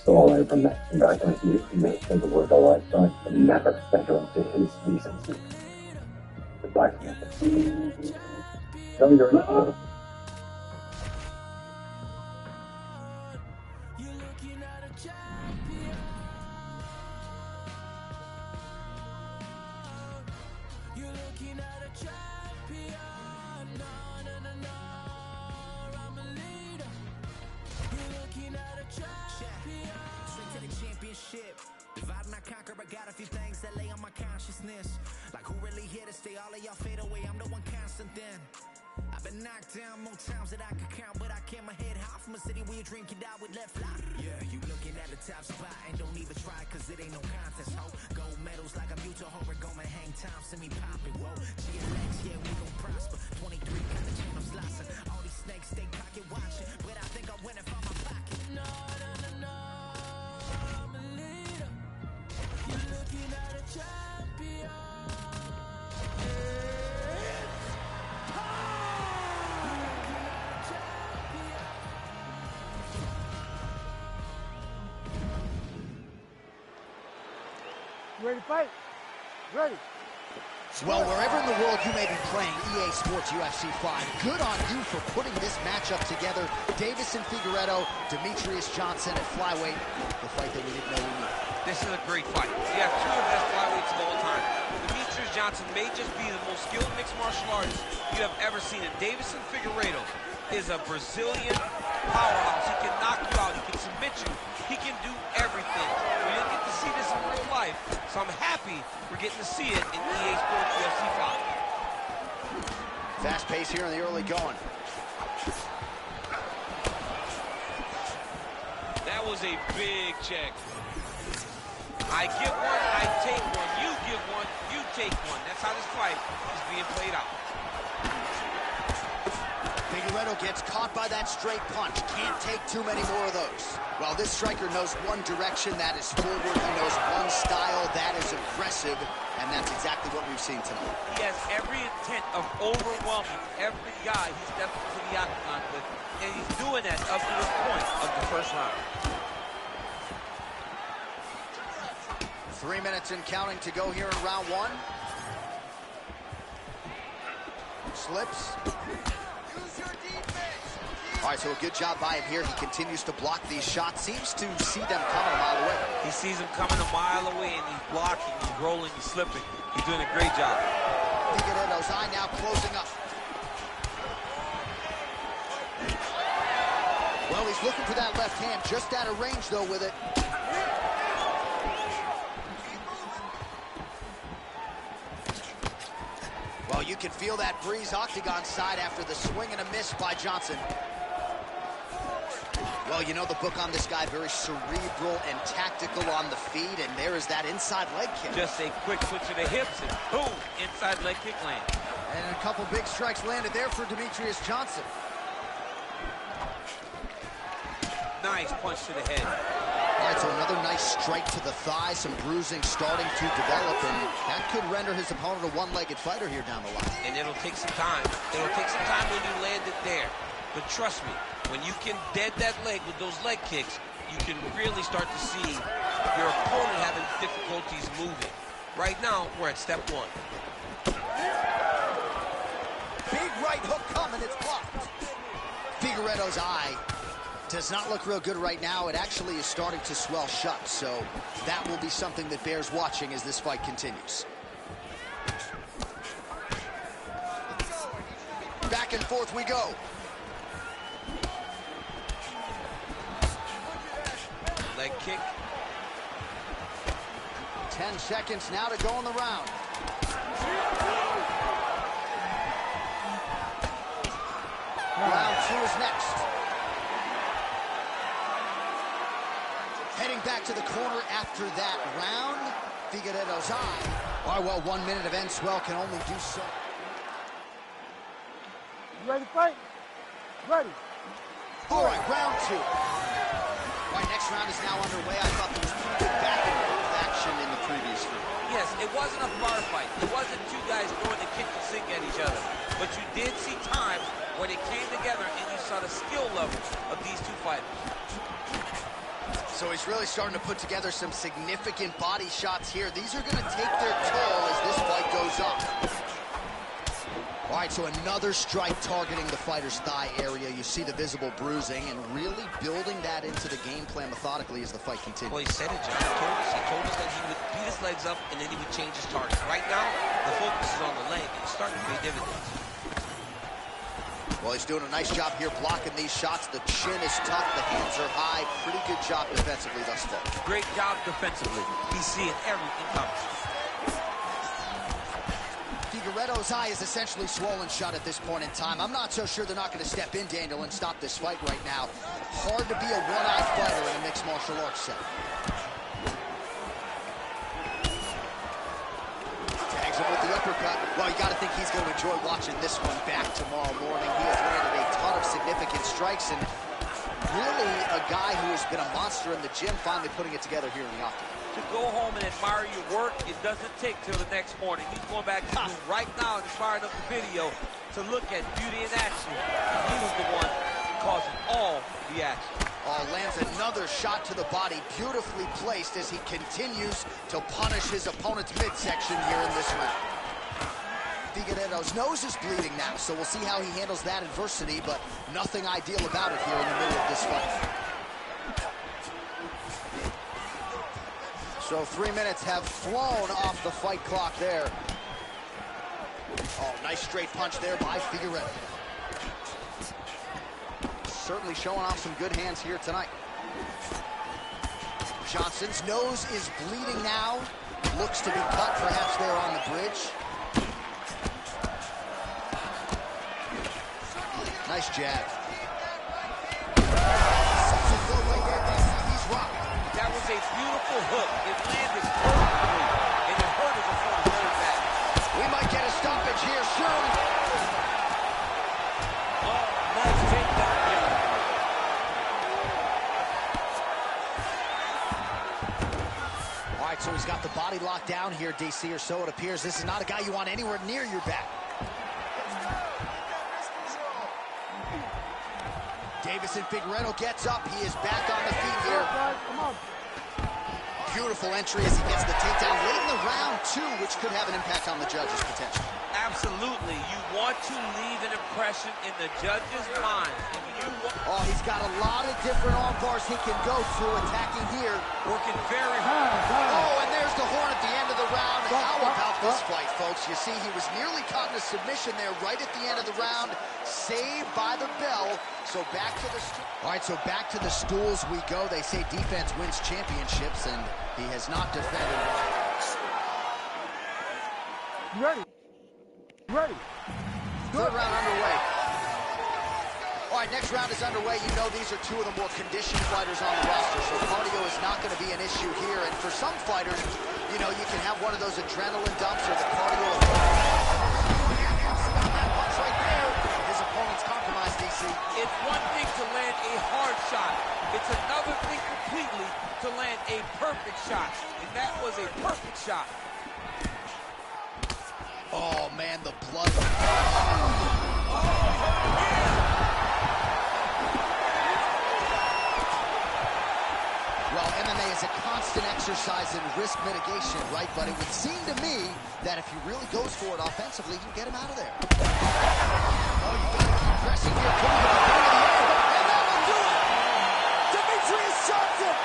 all over Congratulations, you may think the word a lifetime, but never enter into his decency. Goodbye, Francis. No, you're not. Divide and I conquer, I got a few things that lay on my consciousness. Like who really here to stay? All of y'all fade away, I'm the one constant then. I've been knocked down more times than I could count, but I kept my head high from a city where you drink it out with left fly. Yeah, you looking at the top spot and don't even try, cause it ain't no contest, ho. Gold medals like I'm to hope we're gonna hang time, send me poppin', whoa. GLX, yeah, we gon' prosper. 23 got the chain, I'm slicing. All these snakes stay pocket watching, but I think I'm winning from my pocket. No, no, no, no. Looking at a champion. You ready to fight? Ready. Well, wherever in the world you may be playing EA Sports UFC 5, good on you for putting this matchup together. Davison Figueiredo, Demetrius Johnson at flyweight, the fight that we didn't know we needed. This is a great fight. You have two of the best flyweights of all time. Demetrius Johnson may just be the most skilled mixed martial artist you have ever seen. And Davison Figueiredo is a Brazilian powerhouse. He can knock you out. He can submit you. He can do everything. We didn't get to see this in real life, so I'm happy we're getting to see it in EA Sports UFC 5. Fast pace here in the early going. That was a big check. I give one, I take one. You give one, you take one. That's how this fight is being played out. Figueiredo gets caught by that straight punch. Can't take too many more of those. Well, this striker knows one direction, that is forward. He knows one style, that is aggressive, and that's exactly what we've seen tonight. He has every intent of overwhelming every guy he steps into the octagon with, and he's doing that up to this point of the first round. 3 minutes and counting to go here in round one. Slips. All right, so a good job by him here. He continues to block these shots. Seems to see them coming a mile away. He sees them coming a mile away, and he's blocking, he's rolling, he's slipping. He's doing a great job. Figueiredo's eye now closing up. Well, he's looking for that left hand, just out of range, though, with it. Well, you can feel that breeze octagon side after the swing and a miss by Johnson. Well, you know the book on this guy, very cerebral and tactical on the feet, and there is that inside leg kick. Just a quick switch of the hips, and boom, inside leg kick land. And a couple big strikes landed there for Demetrius Johnson. Nice punch to the head. All right, so another nice strike to the thigh, some bruising starting to develop, and that could render his opponent a one-legged fighter here down the line. And it'll take some time. It'll take some time when you land it there. But trust me, when you can dead that leg with those leg kicks, you can really start to see your opponent having difficulties moving. Right now, we're at step one. Big right hook coming, it's blocked. Figueiredo's eye does not look real good right now. It actually is starting to swell shut, so that will be something that bears watching as this fight continues. Back and forth we go. Leg kick. 10 seconds now to go in the round. Round two is next. Heading back to the corner after that round, Figueiredo's eye. All right, well, 1 minute of end swell can only do so. You ready to fight? Ready. All right, round two. All right, next round is now underway. I thought there was pretty good back and forth action in the previous round. Yes, it wasn't a bar fight. It wasn't two guys throwing the kitchen sink at each other. But you did see times where they came together and you saw the skill level of these two fighters. So he's really starting to put together some significant body shots here. These are going to take their toll as this fight goes on. All right, so another strike targeting the fighter's thigh area. You see the visible bruising and really building that into the game plan methodically as the fight continues. Well, he said it, John. He told us that he would beat his legs up and then he would change his target. Right now, the focus is on the leg. It's starting to pay dividends. Well, he's doing a nice job here blocking these shots. The chin is tough, the hands are high. Pretty good job defensively thus far. Great job defensively. He's seeing everything coming. Figueiredo's eye is essentially swollen shut at this point in time. I'm not so sure they're not going to step in, Daniel, and stop this fight right now. Hard to be a one-eyed fighter in a mixed martial arts setting. Tags him with the uppercut. Well, you got to think he's going to enjoy watching this one back tomorrow morning. He has landed a ton of significant strikes and really a guy who has been a monster in the gym, finally putting it together here in the octagon. To go home and admire your work, it doesn't take till the next morning. He's going back to the room right now and firing up the video to look at beauty in action. He was the one causing all the action. Oh, lands another shot to the body, beautifully placed as he continues to punish his opponent's midsection here in this round. Figueiredo's nose is bleeding now, so we'll see how he handles that adversity, but nothing ideal about it here in the middle of this fight. So 3 minutes have flown off the fight clock there. Oh, nice straight punch there by Figueiredo. Certainly showing off some good hands here tonight. Johnson's nose is bleeding now. Looks to be cut perhaps there on the bridge. Nice jab. He's rocked. That was a beautiful hook. It landed perfectly, and it hurt his opponent very bad. We might get a stoppage here soon. Oh, nice takedown. All right, so he's got the body locked down here, DC, or so it appears. This is not a guy you want anywhere near your back. Davison Figueiredo gets up. He is back on the feet here. Come on. Beautiful entry as he gets the takedown late in the round, too, which could have an impact on the judges potentially. Absolutely. You want to leave an impression in the judge's mind. Oh, he's got a lot of different arm bars he can go through, attacking here. Working very hard. Oh, and there's the horn at the end of the round. How about this fight, folks? You see, he was nearly caught in a submission there right at the end of the round. Saved by the bell. So back to the all right, so back to the stools we go. They say defense wins championships, and he has not defended. Ready. Ready. Third round underway. All right, next round is underway. You know these are two of the more conditioned fighters on the roster, so cardio is not going to be an issue here. And for some fighters, you know, you can have one of those adrenaline dumps or the cardio. That punch right there. His opponent's compromised, DC. It's one thing to land a hard shot. It's another thing completely to land a perfect shot. And that was a perfect shot. Oh, man, the blood. Well, MMA is a constant exercise in risk mitigation, right? But it would seem to me that if he really goes for it offensively, you can get him out of there. Oh, you got to keep pressing here. Putting him up in the air. And that will do it. Demetrius Johnson.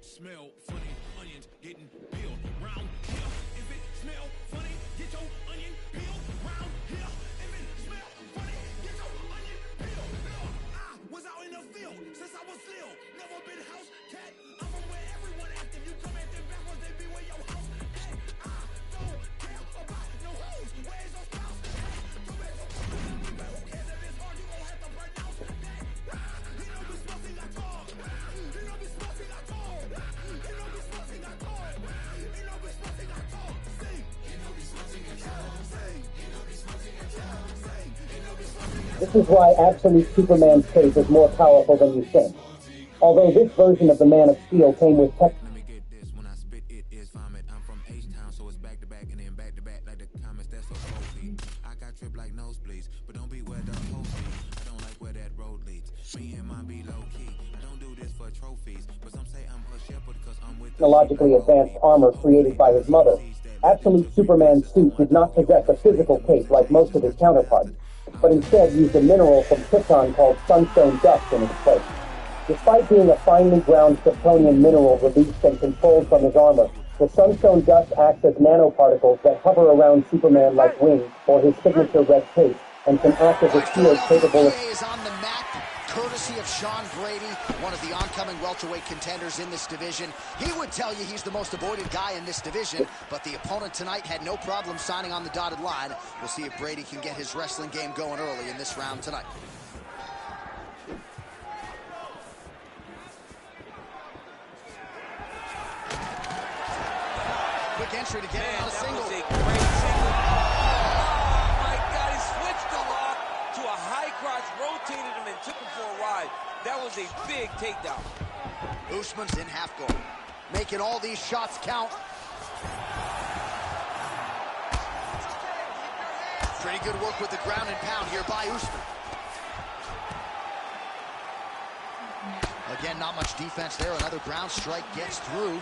Smell funny, onions getting peeled round here. If it smell funny, get your onion peeled round here. If it smell funny, get your onion peeled. I was out in the field since I was little. Never been house cat. I'm from where everyone active. You come at them backwards, they be where your house at. I don't care about no hoes. Where's your spouse? Come back from who cares if it's hard? You gon' have to pronounce that. You know we smoking like dog. You know we smoking like dog. This is why absolute Superman's cape is more powerful than you think. Although this version of the Man of Steel came with tech. and then back to back like the comments that's so cozy. I got trip like nosebleeds, but don't be where the hoes be. I don't like where that road leads. Me and mine be low key. I don't do this for trophies, but some say I'm a shepherd because I'm with technologically advanced armor created by his mother. Absolute Superman's suit did not possess a physical cape like most of his counterparts, but instead used a mineral from Krypton called sunstone dust in its place. Despite being a finely ground Kryptonian mineral released and controlled from his armor, the sunstone dust acts as nanoparticles that hover around Superman like wings or his signature red cape and can act as a shield capable of... is on the mat, courtesy of Sean Brady, one of the oncoming welterweight contenders in this division. He would tell you he's the most avoided guy in this division, but the opponent tonight had no problem signing on the dotted line. We'll see if Brady can get his wrestling game going early in this round tonight. Quick entry to get him on a single. That was a great single. Oh my God, he switched the lock to a high crotch, rotated him and took him for a ride. That was a big takedown. Usman's in half guard, making all these shots count. Pretty good work with the ground and pound here by Usman. Again, not much defense there. Another ground strike gets through.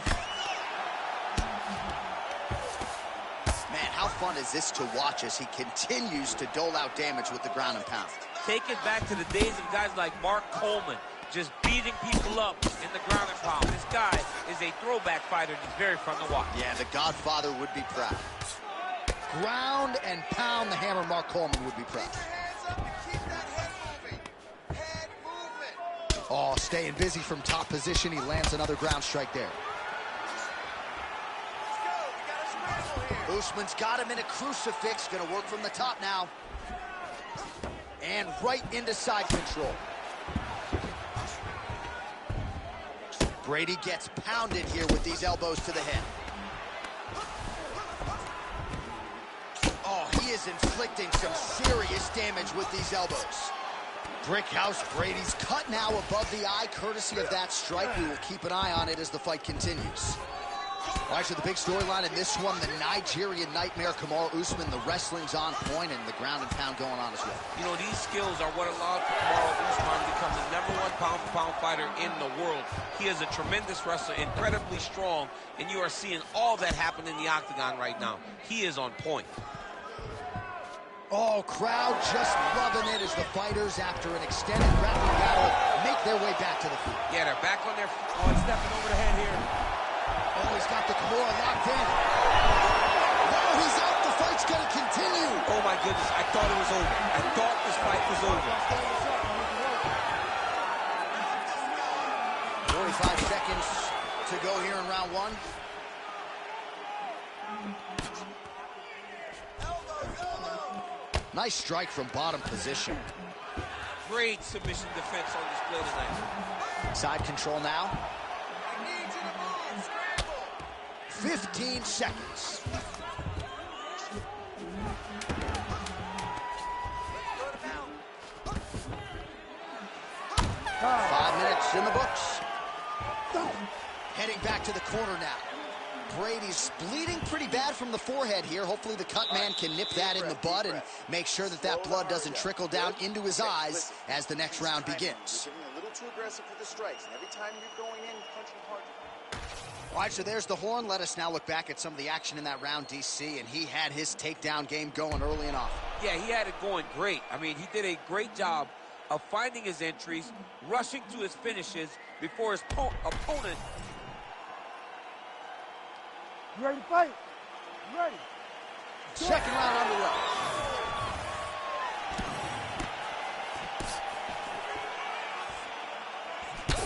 Man, how fun is this to watch as he continues to dole out damage with the ground and pound. Take it back to the days of guys like Mark Coleman, just beating people up in the ground and pound. This guy is a throwback fighter, and he's very fun to watch. Yeah, the Godfather would be proud. Ground and pound, the Hammer Mark Coleman would be proud. Oh, staying busy from top position. He lands another ground strike there. Usman's got him in a crucifix. Gonna work from the top now. And right into side control. Brady gets pounded here with these elbows to the head. Oh, he is inflicting some serious damage with these elbows. Brick house, Brady's cut now above the eye, courtesy of that strike. We will keep an eye on it as the fight continues. All right, so the big storyline in this one, the Nigerian Nightmare, Kamaru Usman, the wrestling's on point and the ground and pound going on as well. You know, these skills are what allowed Kamaru Usman to become the #1 pound-for-pound fighter in the world. He is a tremendous wrestler, incredibly strong, and you are seeing all that happen in the octagon right now. He is on point. Oh, crowd just loving it as the fighters, after an extended grappling battle, make their way back to the feet. Yeah, they're back on their feet. Oh, he's stepping over the head here. Oh, he's got the Kimura locked in. No, he's out. The fight's going to continue. Oh, my goodness. I thought it was over. I thought this fight was over. 45 seconds to go here in round one. Nice strike from bottom position. Great submission defense on display tonight. Side control now. 15 seconds. 5 minutes in the books. Heading back to the corner now. Brady's bleeding pretty bad from the forehead here. Hopefully the cut man can nip that in the bud and make sure that that blood doesn't trickle down into his eyes as the next round begins. A little too aggressive for the strikes, and every time you're going in, punching hard. All right, so there's the horn. Let us now look back at some of the action in that round, DC, and he had his takedown game going early and often. Yeah, he had it going great. I mean, he did a great job of finding his entries, rushing to his finishes before his opponent. You ready to fight? You ready? Second round underway.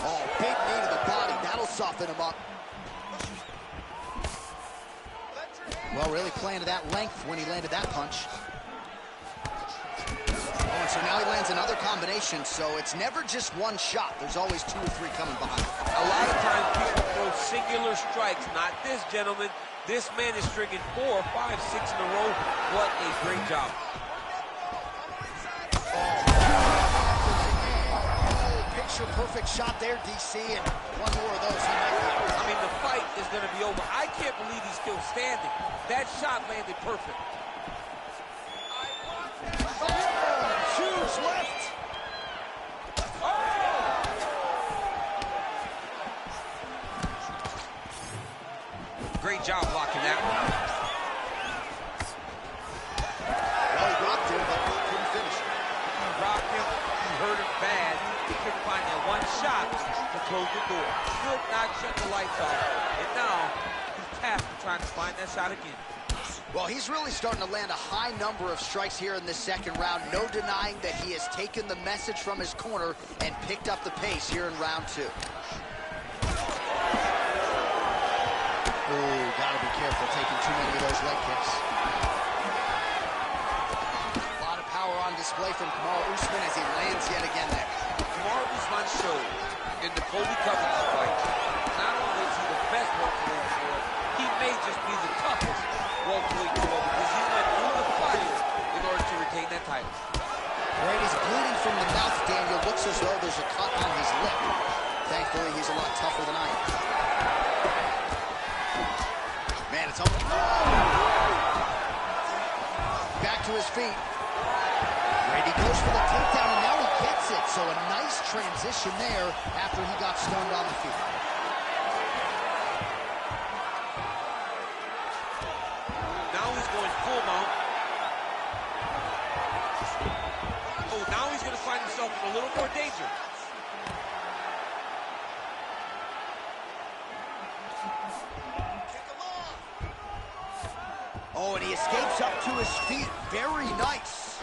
Oh, big knee to the body. That'll soften him up. Well, really playing to that length when he landed that punch. Oh, and so now he lands another combination, so it's never just one shot. There's always 2 or 3 coming behind. A lot of times people throw singular strikes. Not this gentleman. This man is striking 4, 5, 6 in a row. What a great job. Big picture-perfect shot there, DC, and one more of those he might be out. I mean, the fight is going to be over. I can't believe he's still standing. That shot landed perfect. Huge lift. Great job blocking that one. Well, he rocked him, but couldn't finish. He rocked him. He hurt him bad. He couldn't find that one shot to close the door. Could not shut the lights off. And now he's tasked with trying to find that shot again. Well, he's really starting to land a high number of strikes here in this second round. No denying that he has taken the message from his corner and picked up the pace here in round 2. Ooh, gotta be careful taking too many of those leg kicks. A lot of power on display from Kamaru Usman as he lands yet again there. Kamaru Usman showed in the Colby Covington fight, not only is he the best welterweight in the world, he may just be the toughest welterweight in the world because he went through the fire in order to retain that title. Brady's bleeding from the mouth, Daniel. Looks as though there's a cut on his lip. Thankfully, he's a lot tougher than I am. Man, it's almost... Back to his feet. Brady goes for the takedown, and now he gets it. So a nice transition there after he got stunned on the feet. Now he's going full mount. Oh, now he's going to find himself in a little more danger. Oh, and he escapes up to his feet. Very nice.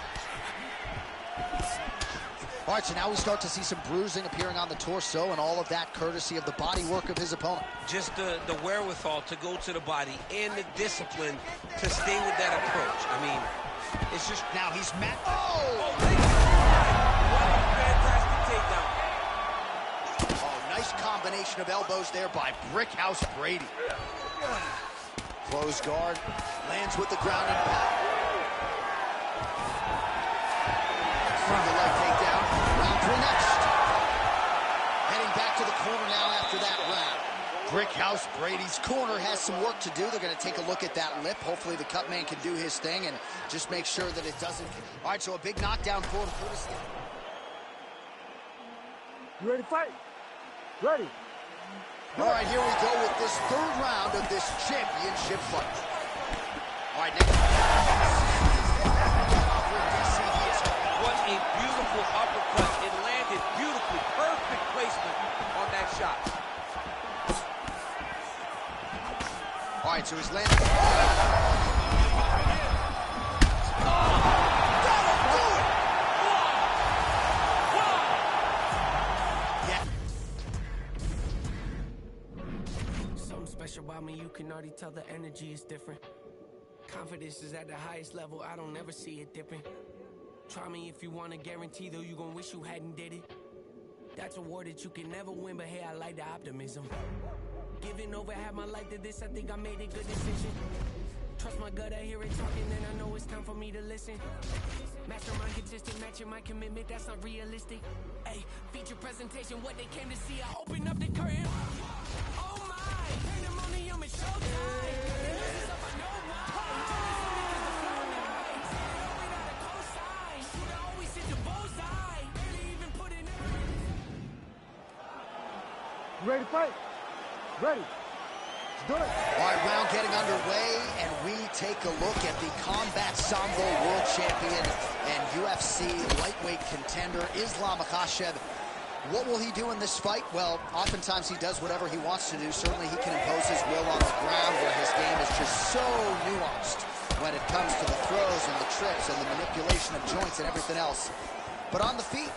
All right, so now we start to see some bruising appearing on the torso, and all of that courtesy of the body work of his opponent. Just the wherewithal to go to the body and the discipline to stay with that approach. I mean, it's just... Now he's met. Oh! What a fantastic takedown. Oh, nice combination of elbows there by Brickhouse Brady. Close guard, lands with the ground and pound. Single leg takedown, round 3 next. Heading back to the corner now after that round. Brickhouse Brady's corner has some work to do. They're going to take a look at that lip. Hopefully the cut man can do his thing and just make sure that it doesn't. All right, so a big knockdown for him. You ready to fight? Ready. All right, here we go with this 3rd round of this championship fight. All right, next. What a beautiful uppercut. It landed beautifully. Perfect placement on that shot. All right, so he's landing. Special about me, you can already tell the energy is different. Confidence is at the highest level, I don't ever see it dipping. Try me if you want to guarantee, though you gon' wish you hadn't did it. That's a war that you can never win, but hey, I like the optimism. Giving over half my life to this, I think I made a good decision. Trust my gut, I hear it talking, then I know it's time for me to listen. Mastermind consistent, matching my commitment, that's not realistic. Hey, feature presentation, what they came to see, I open up the curtain. Oh my, pandemonium is showtime. This is up, I know why. Because the flow nice. Without a cosign, shooter always hit the bullseye. Barely even put in. You ready to fight? Ready. Let's do it. All right, round getting underway, and we take a look at the Combat Sambo World Champion and UFC lightweight contender, Islam Makhachev. What will he do in this fight? Well, oftentimes he does whatever he wants to do. Certainly he can impose his will on the ground, where his game is just so nuanced when it comes to the throws and the trips and the manipulation of joints and everything else. But on the feet,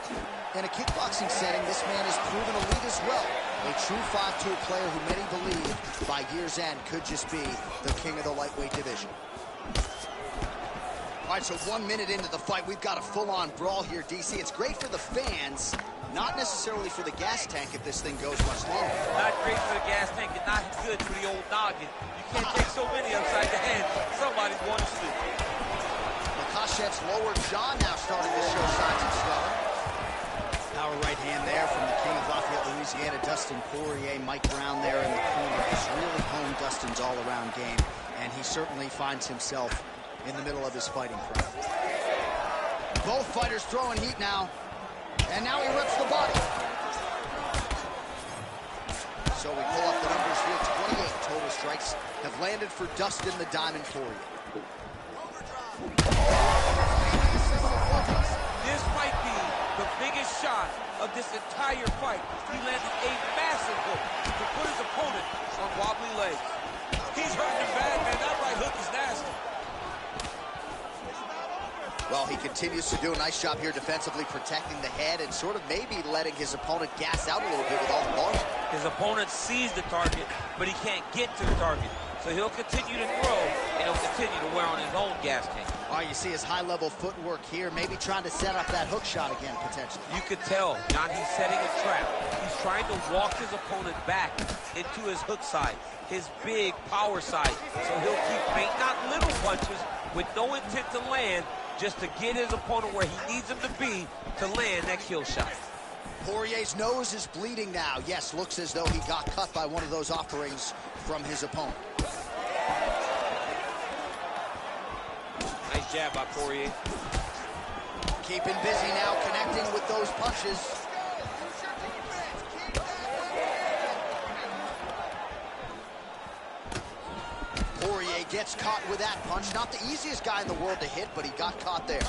in a kickboxing setting, this man has proven elite as well. A true 5-tool player who many believe by year's end could just be the king of the lightweight division. All right, so 1 minute into the fight, we've got a full-on brawl here, DC. It's great for the fans, not necessarily for the gas tank if this thing goes much longer. Not great for the gas tank and not good for the old noggin. You can't take so many upside the head. Somebody's going to sleep. Makhachev's lower jaw now starting to show signs of swelling. Now Power right hand there from the king of Lafayette, Louisiana, Dustin Poirier. Mike Brown there in the corner has really honed Dustin's all-around game, and he certainly finds himself in the middle of his fighting prime. Both fighters throwing heat now, and now he rips the body. So we pull up the numbers here. 28 total strikes have landed for Dustin the Diamond Poirier. This might be the biggest shot of this entire fight. He landed a massive hook to put his opponent on wobbly legs. He's hurting him bad, man. That right hook is nasty. Well, he continues to do a nice job here defensively, protecting the head and sort of maybe letting his opponent gas out a little bit with all the volume. His opponent sees the target, but he can't get to the target. So he'll continue to throw, and he'll continue to wear on his own gas tank. All right, you see his high-level footwork here, maybe trying to set up that hook shot again, potentially. You could tell, John, he's setting a trap. He's trying to walk his opponent back into his hook side, his big power side. So he'll keep making not little punches with no intent to land, just to get his opponent where he needs him to be to land that kill shot. Poirier's nose is bleeding now. Yes, looks as though he got cut by one of those offerings from his opponent. Nice jab by Poirier. Keeping busy now, connecting with those punches. Poirier gets caught with that punch. Not the easiest guy in the world to hit, but he got caught there.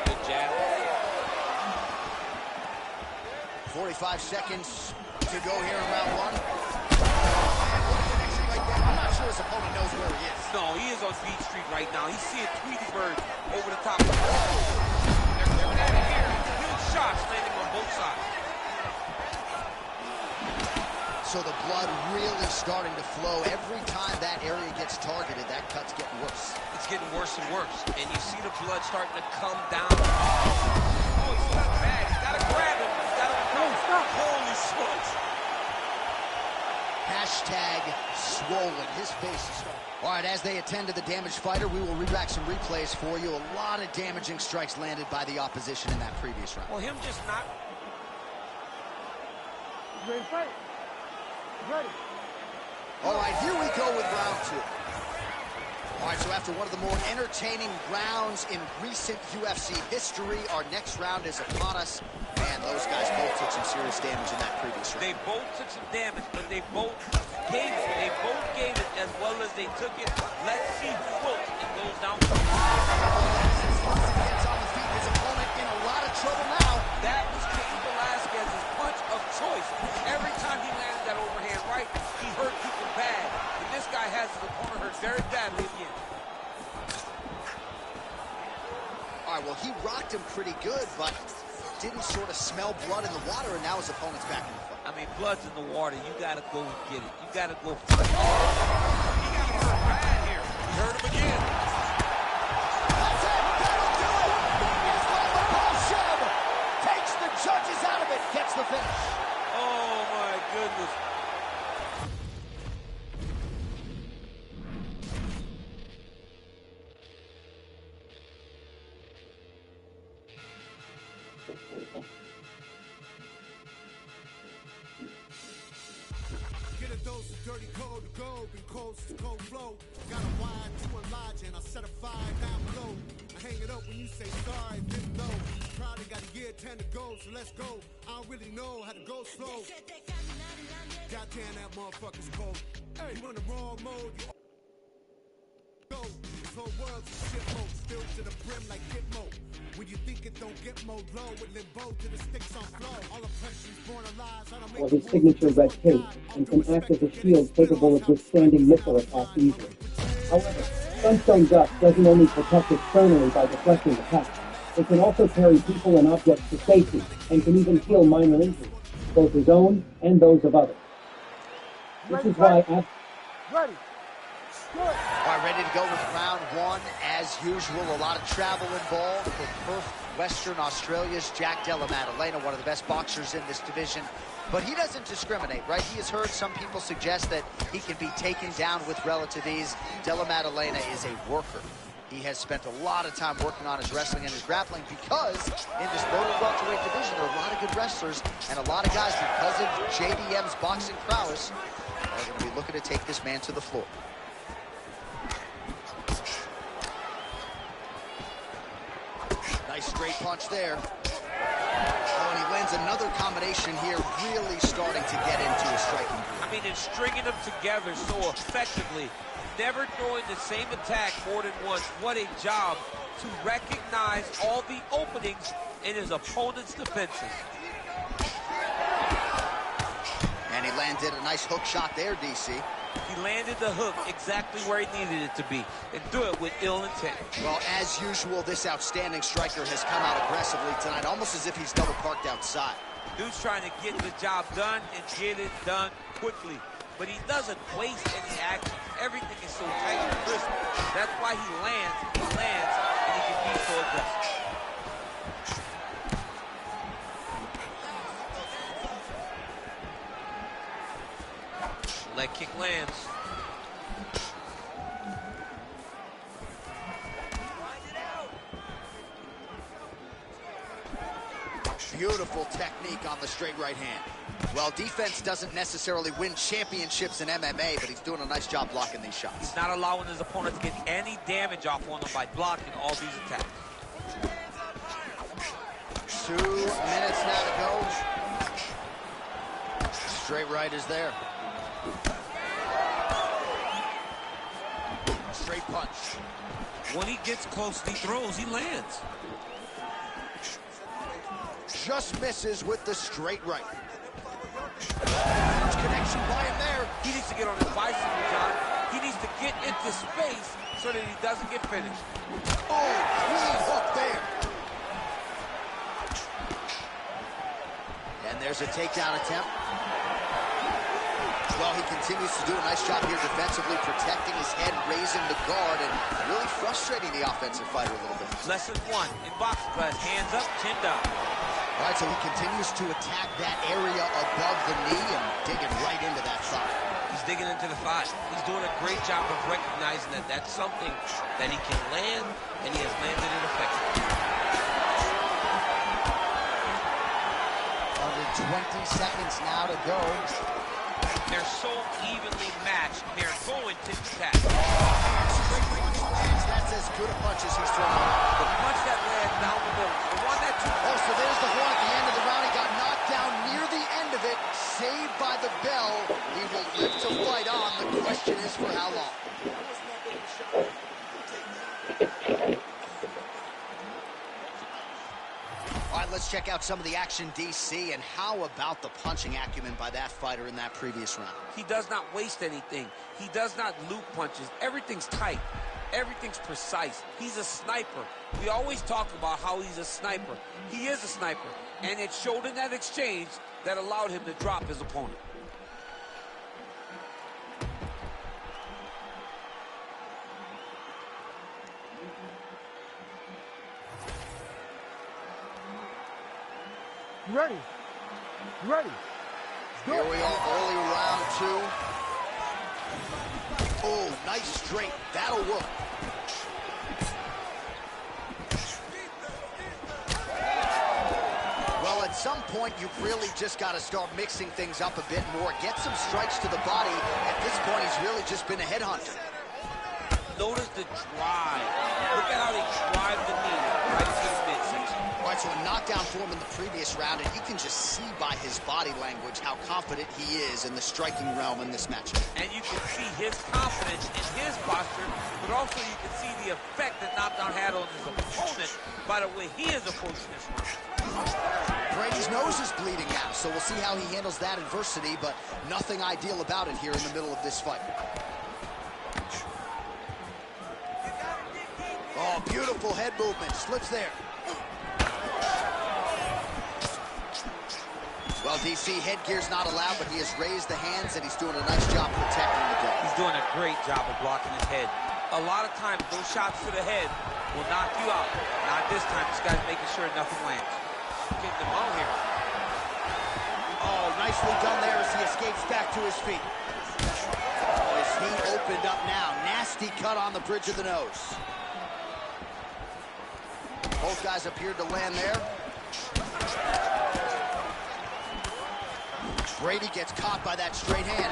Good jab. 45 seconds to go here in round one. I'm not sure his opponent knows where he is. No, he is on Beat Street right now. He's seeing Tweety Bird over the top of the wall. They're at it here. Huge shots landing on both sides. So the blood really starting to flow. Every time that area gets targeted, that cut's getting worse. It's getting worse and worse. And you see the blood starting to come down. Oh, he's got bad. He's got to grab him. He's got to stop. Holy smokes. Hashtag swollen. His face is swollen. All right, as they attend to the damaged fighter, we will read back some replays for you. A lot of damaging strikes landed by the opposition in that previous round. Well, him just not... You ready to fight? Ready. All right, here we go with round two. All right, so after one of the more entertaining rounds in recent UFC history, our next round is upon us. Man, those guys both took some serious damage in that previous round. They both took some damage, but they both gave it. They both gave it as well as they took it. Let's see who floats and goes down. Gets on the feet, his opponent in a lot of trouble now. That was Cain Velasquez's punch of choice. Every time he landed that overhand right, he hurt people bad. And this guy has his opponent hurt very badly again. All right, well, he rocked him pretty good, but didn't sort of smell blood in the water, and now his opponent's back in the fight. I mean, blood's in the water. You got to go and get it. You got to go. He got hurt bad here. He hurt him again. That's it. That'll do it. He's got the ball shove. Takes the judges out of it. Gets the finish. Oh, my goodness. Get a dose of dirty cold to go, been cold since cold flow. Got a wire to enlarge and I set a fire down below. I hang it up when you say sorry, didn't know. Probably got a year 10 to go, so let's go. I don't really know how to go slow. Goddamn, that motherfucker's cold. Hey, you in the wrong mode, you go. This whole world's a shit mode, still to the brim like Gitmo. When you think it don't get more low, with limbo to the sticks on flow. All oppression's born of lies, I don't make Or his signature red cape, and can act as a shield capable of withstanding missile attacks easily. However, Sunstone Dust doesn't only protect externally by deflecting attacks, it can also carry people and objects to safety, and can even heal minor injuries, both his own and those of others. This is why... Ready. All right, ready to go with round one. As usual, a lot of travel involved for Perth, Western Australia's Jack Della Maddalena, one of the best boxers in this division. But he doesn't discriminate, right? He has heard some people suggest that he can be taken down with relative ease. Della Maddalena is a worker. He has spent a lot of time working on his wrestling and his grappling because in this lower welterweight division, there are a lot of good wrestlers and a lot of guys, because of JDM's boxing prowess, are going to be looking to take this man to the floor. Nice straight punch there. Oh, and he lands another combination here, really starting to get into a striking groove. I mean, it's stringing them together so effectively, never throwing the same attack more than once. What a job to recognize all the openings in his opponent's defenses. And he landed a nice hook shot there, DC. He landed the hook exactly where he needed it to be, and threw it with ill intent. Well, as usual, this outstanding striker has come out aggressively tonight, almost as if he's double parked outside. Dude's trying to get the job done and get it done quickly, but he doesn't waste any action. Everything is so tight and crisp. That's why he lands, and he can be so aggressive. Leg kick lands. Beautiful technique on the straight right hand. Well, defense doesn't necessarily win championships in MMA, but he's doing a nice job blocking these shots. He's not allowing his opponent to get any damage off on him by blocking all these attacks. 2 minutes now to go. Straight right is there. Straight punch. When he gets close, he throws, he lands. Just misses with the straight right. Huge connection by him there. He needs to get on his bicycle, John. He needs to get into space so that he doesn't get finished. Oh, clean hook there. And there's a takedown attempt. Well, he continues to do a nice job here defensively, protecting his head, raising the guard, and really frustrating the offensive fighter a little bit. Lesson 1 in boxing class: hands up, chin down. All right, so he continues to attack that area above the knee and digging right into that thigh. He's digging into the thigh. He's doing a great job of recognizing that that's something that he can land, and he has landed it effectively. Under 20 seconds now to go. They're so evenly matched. They're going to attack. That's as good a punch as he's thrown. The punch that lands down the middle. The one that took. Oh, so there's the horn at the end of the round. He got knocked down near the end of it. Saved by the bell. He will live to fight on. The question is for how long. All right, let's check out some of the action, DC, and how about the punching acumen by that fighter in that previous round? He does not waste anything. He does not loop punches. Everything's tight. Everything's precise. He's a sniper. We always talk about how he's a sniper. He is a sniper, and it showed in that exchange that allowed him to drop his opponent. You ready? You ready? Here we are, early round 2. Oh, nice straight. That'll work. Well, at some point, you've really just got to start mixing things up a bit more. Get some strikes to the body. At this point, he's really just been a headhunter. Notice the drive. Look at how they drive the knee right into the midsection. All right, so a knockdown for him in the previous round, and you can just see by his body language how confident he is in the striking realm in this matchup. And you can see his confidence in his posture, but also you can see the effect that knockdown had on his opponent by the way he is approaching this round. Brady's nose is bleeding now, so we'll see how he handles that adversity, but nothing ideal about it here in the middle of this fight. Oh, beautiful head movement. Slips there. Well, DC, headgear's not allowed, but he has raised the hands, and he's doing a nice job protecting the ball. He's doing a great job of blocking his head. A lot of times, those shots to the head will knock you out. Not this time. This guy's making sure nothing lands. Getting them out here. Oh, nicely done there as he escapes back to his feet. Oh, his feet opened up now. Nasty cut on the bridge of the nose. Both guys appeared to land there. Brady gets caught by that straight hand.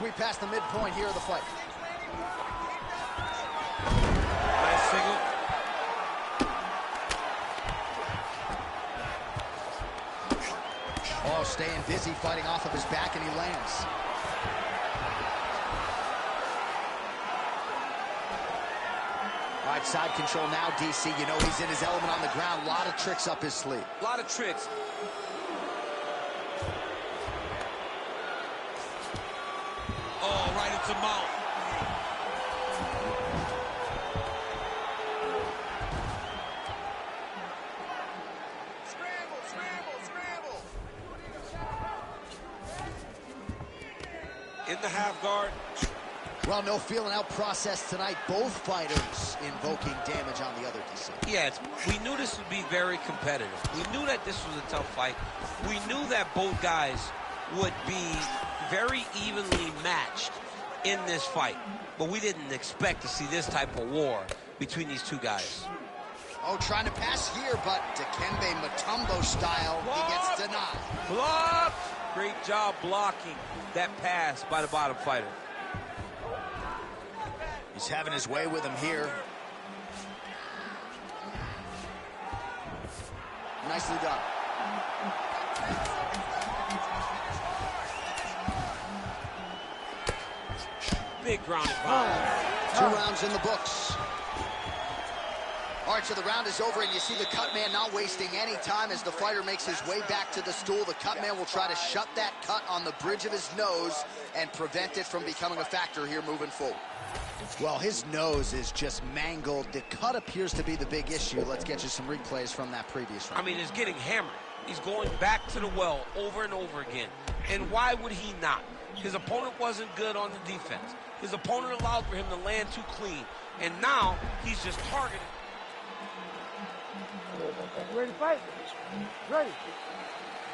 We passed the midpoint here of the fight. Nice single. Oh, staying busy, fighting off of his back, and he lands. All right, side control now, DC. You know he's in his element on the ground. A lot of tricks up his sleeve. A lot of tricks. Oh, right into mount. Scramble, scramble, scramble. In the half guard. Well, no feeling out process tonight. Both fighters invoking damage on the other, DC. Yeah, we knew this would be very competitive. We knew that this was a tough fight. We knew that both guys would be very evenly matched in this fight. But we didn't expect to see this type of war between these two guys. Oh, trying to pass here, but Dikembe Mutombo style, he gets denied. Blocked! Great job blocking that pass by the bottom fighter. He's having his way with him here. Nicely done. Big ground and pound. 2 rounds in the books. All right, so the round is over, and you see the cut man not wasting any time as the fighter makes his way back to the stool. The cut man will try to shut that cut on the bridge of his nose and prevent it from becoming a factor here moving forward. Well, his nose is just mangled. The cut appears to be the big issue. Let's get you some replays from that previous round. I mean, he's getting hammered. He's going back to the well over and over again. And why would he not? His opponent wasn't good on the defense. His opponent allowed for him to land too clean. And now he's just targeting. Ready to fight? Ready.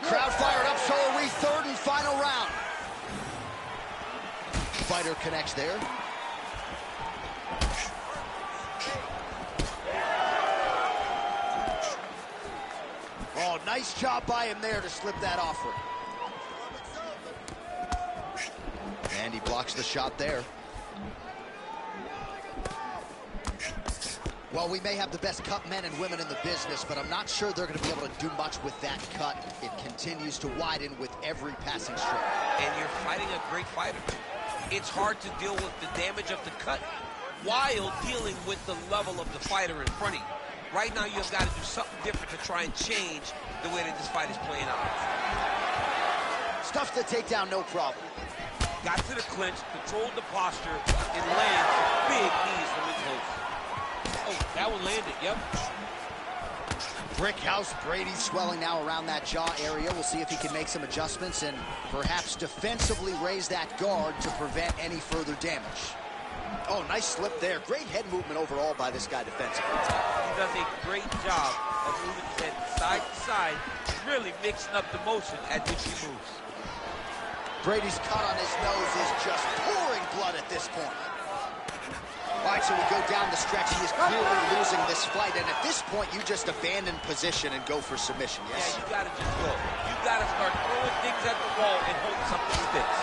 Crowd fired up, so are we. Third and final round. Fighter connects there. Oh, nice job by him there to slip that offering. And he blocks the shot there. Well, we may have the best cut men and women in the business, but I'm not sure they're going to be able to do much with that cut. It continues to widen with every passing stroke. And you're fighting a great fighter. It's hard to deal with the damage of the cut while dealing with the level of the fighter in front of you. Right now, you've got to do something different to try and change the way that this fight is playing out. Stuffed the takedown, no problem. Got to the clinch, controlled the posture, and lands big knees from his host. Oh, that one landed, yep. Brick house, Brady swelling now around that jaw area. We'll see if he can make some adjustments and perhaps defensively raise that guard to prevent any further damage. Oh, nice slip there. Great head movement overall by this guy defensively. He does a great job of moving his head side to side, really mixing up the motion at which he moves. Brady's cut on his nose is just pouring blood at this point. All right, so we go down the stretch. He is clearly losing this fight, and at this point, you just abandon position and go for submission, yes? Yeah, you gotta just go. You gotta start throwing things at the wall and hope something sticks.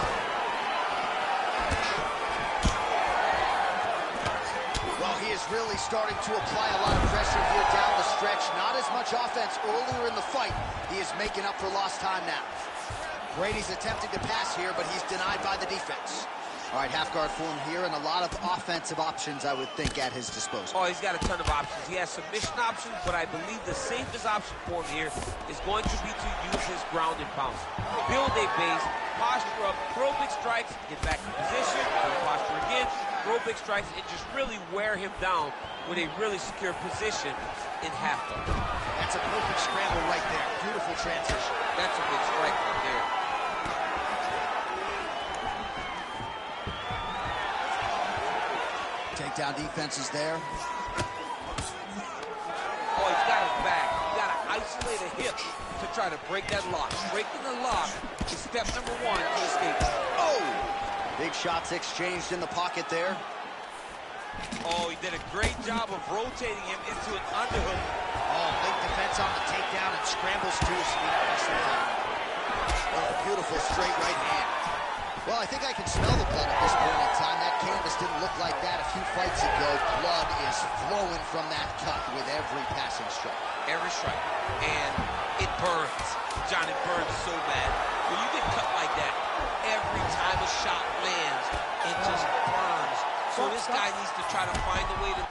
Well, he is really starting to apply a lot of pressure here down the stretch. Not as much offense earlier in the fight. He is making up for lost time now. Brady's attempting to pass here, but he's denied by the defense. All right, half guard form here, and a lot of offensive options, I would think, at his disposal. Oh, he's got a ton of options. He has submission options, but I believe the safest option for him here is going to be to use his ground and pound. Build a base, posture up, throw big strikes, get back in position, posture again, throw big strikes, and just really wear him down with a really secure position in half guard. That's a perfect scramble right there. Beautiful transition. That's a good strike right there. Takedown defense is there. Oh, he's got his back. You got to isolate a hip to try to break that lock. Breaking the lock is step number one to escape. Oh! Big shots exchanged in the pocket there. Oh, he did a great job of rotating him into an underhook. Oh, big defense on the takedown and scrambles to his feet. Oh, a beautiful straight right hand. Well, I think I can smell the blood at this point in time. That canvas didn't look like that a few fights ago. Blood is flowing from that cut with every passing strike. Every strike. And it burns. John, it burns so bad. When you get cut like that, every time a shot lands, it just burns. So this guy needs to try to find a way to...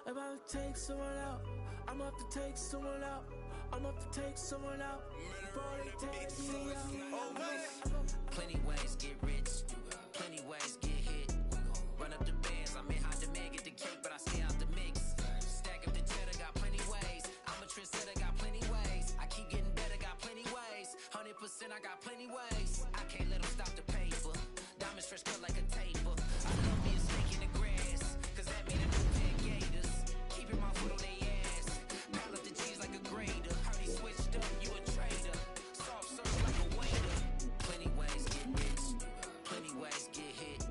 I'm about to take someone out. I'm about to take someone out. I'm about to take someone out. Before they take me out. Plenty ways get rich. Plenty ways get hit. Run up the bands. I'm in high demand. Get the cake, but I stay out the mix. Stack up the cheddar. Got plenty ways. I'm a trendsetter. Got plenty ways. I keep getting better. Got plenty ways. 100%. I got plenty ways. I can't let them stop the paper. Diamonds fresh cut like a taper. I love being a snake in the grass. Cause that mean a new pair of gators. Keeping my foot on their ass. Pile up the cheese like a grater. Heard he switched up, you a traitor. Soft serve like a waiter. Plenty ways get rich. Plenty ways get hit.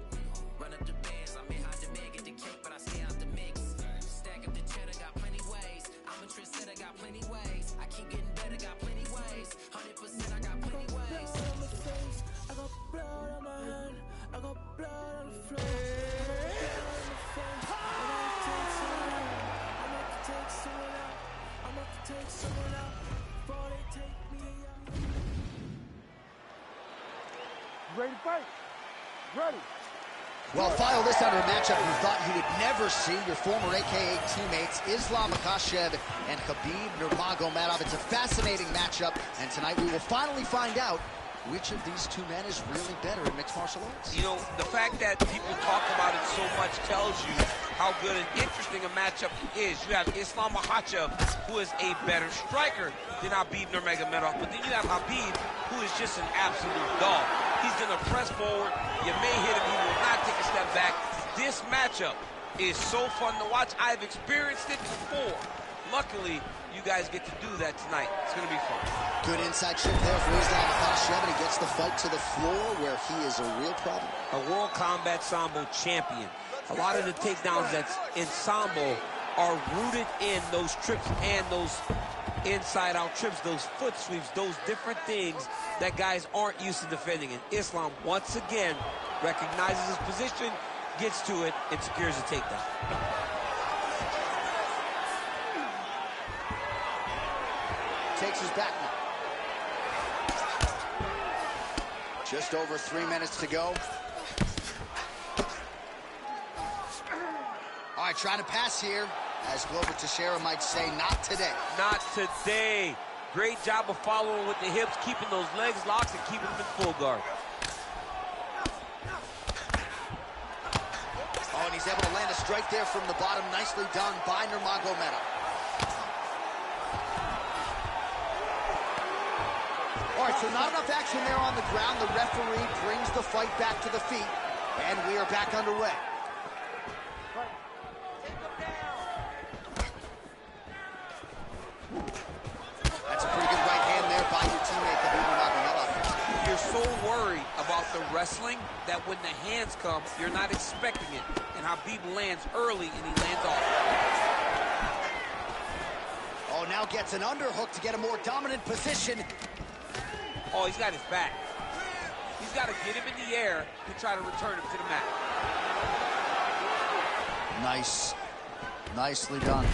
Run up the bands, I'm in high demand. Get the cake, but I stay out the mix. Stack up the cheddar, got plenty ways. I'm a trendsetter, got plenty ways. I keep getting better, got plenty ways. 100%, I got plenty ways. I got blood on my hand. I got blood on the floor. Take someone out before they take me out. You ready to fight? Ready. Well, file this under a matchup you thought you would never see. Your former AKA teammates, Islam Makhachev and Khabib Nurmagomedov. It's a fascinating matchup, and tonight we will finally find out which of these two men is really better in mixed martial arts. You know, the fact that people talk about it so much tells you how good and interesting a matchup is. You have Islam Makhachev, who is a better striker than Khabib Nurmagomedov, but then you have Khabib, who is just an absolute dog. He's gonna press forward. You may hit him, he will not take a step back. This matchup is so fun to watch. I've experienced it before. Luckily, you guys get to do that tonight. It's gonna be fun. Good inside chip there for Islam Makhachev, and he gets the fight to the floor where he is a real problem. A World Combat Sambo champion. A lot of the takedowns that's in Sambo are rooted in those trips and those inside-out trips, those foot sweeps, those different things that guys aren't used to defending. And Islam, once again, recognizes his position, gets to it, and secures the takedown. Takes his back now. Just over 3 minutes to go. All right, trying to pass here. As Glover Teixeira might say, not today. Not today. Great job of following with the hips, keeping those legs locked and keeping them in full guard. Oh, and he's able to land a strike there from the bottom. Nicely done by Nurmagomedov. All right, so not enough action there on the ground. The referee brings the fight back to the feet, and we are back underway. That's a pretty good right hand there by your teammate, Khabib Nurmagomedov. You're so worried about the wrestling that when the hands come, you're not expecting it. And Khabib lands early, and he lands off. Oh, now gets an underhook to get a more dominant position. Oh, he's got his back. He's got to get him in the air to try to return him to the mat. Nice. Nicely done.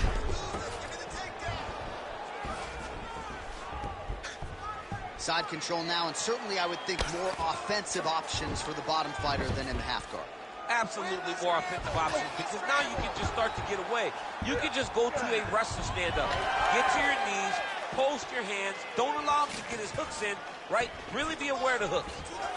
Side control now, and certainly I would think more offensive options for the bottom fighter than in the half guard. Absolutely more offensive options, because now you can just start to get away. You can just go to a wrestler stand-up. Get to your knees, post your hands, don't allow him to get his hooks in, right? Really be aware of the hooks.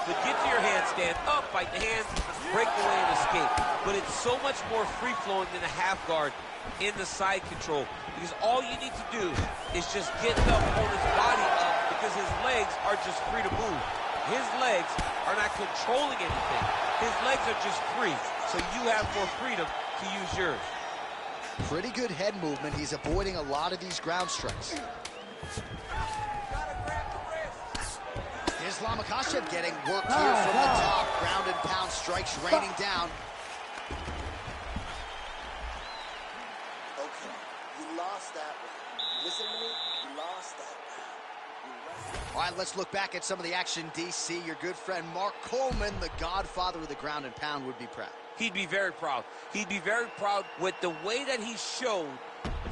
But get to your hands, stand up, fight the hands, break away and escape. But it's so much more free-flowing than a half guard in the side control, because all you need to do is just get the opponent's body up, because his legs are just free to move. His legs are not controlling anything. His legs are just free, so you have more freedom to use yours. Pretty good head movement. He's avoiding a lot of these ground strikes. Islam Makhachev getting work here from the top. Ground and pound strikes raining down. Okay, you lost that one. Listen to me, you lost that one. All right, let's look back at some of the action, DC. Your good friend Mark Coleman, the godfather of the ground and pound, would be proud. He'd be very proud. He'd be very proud with the way that he showed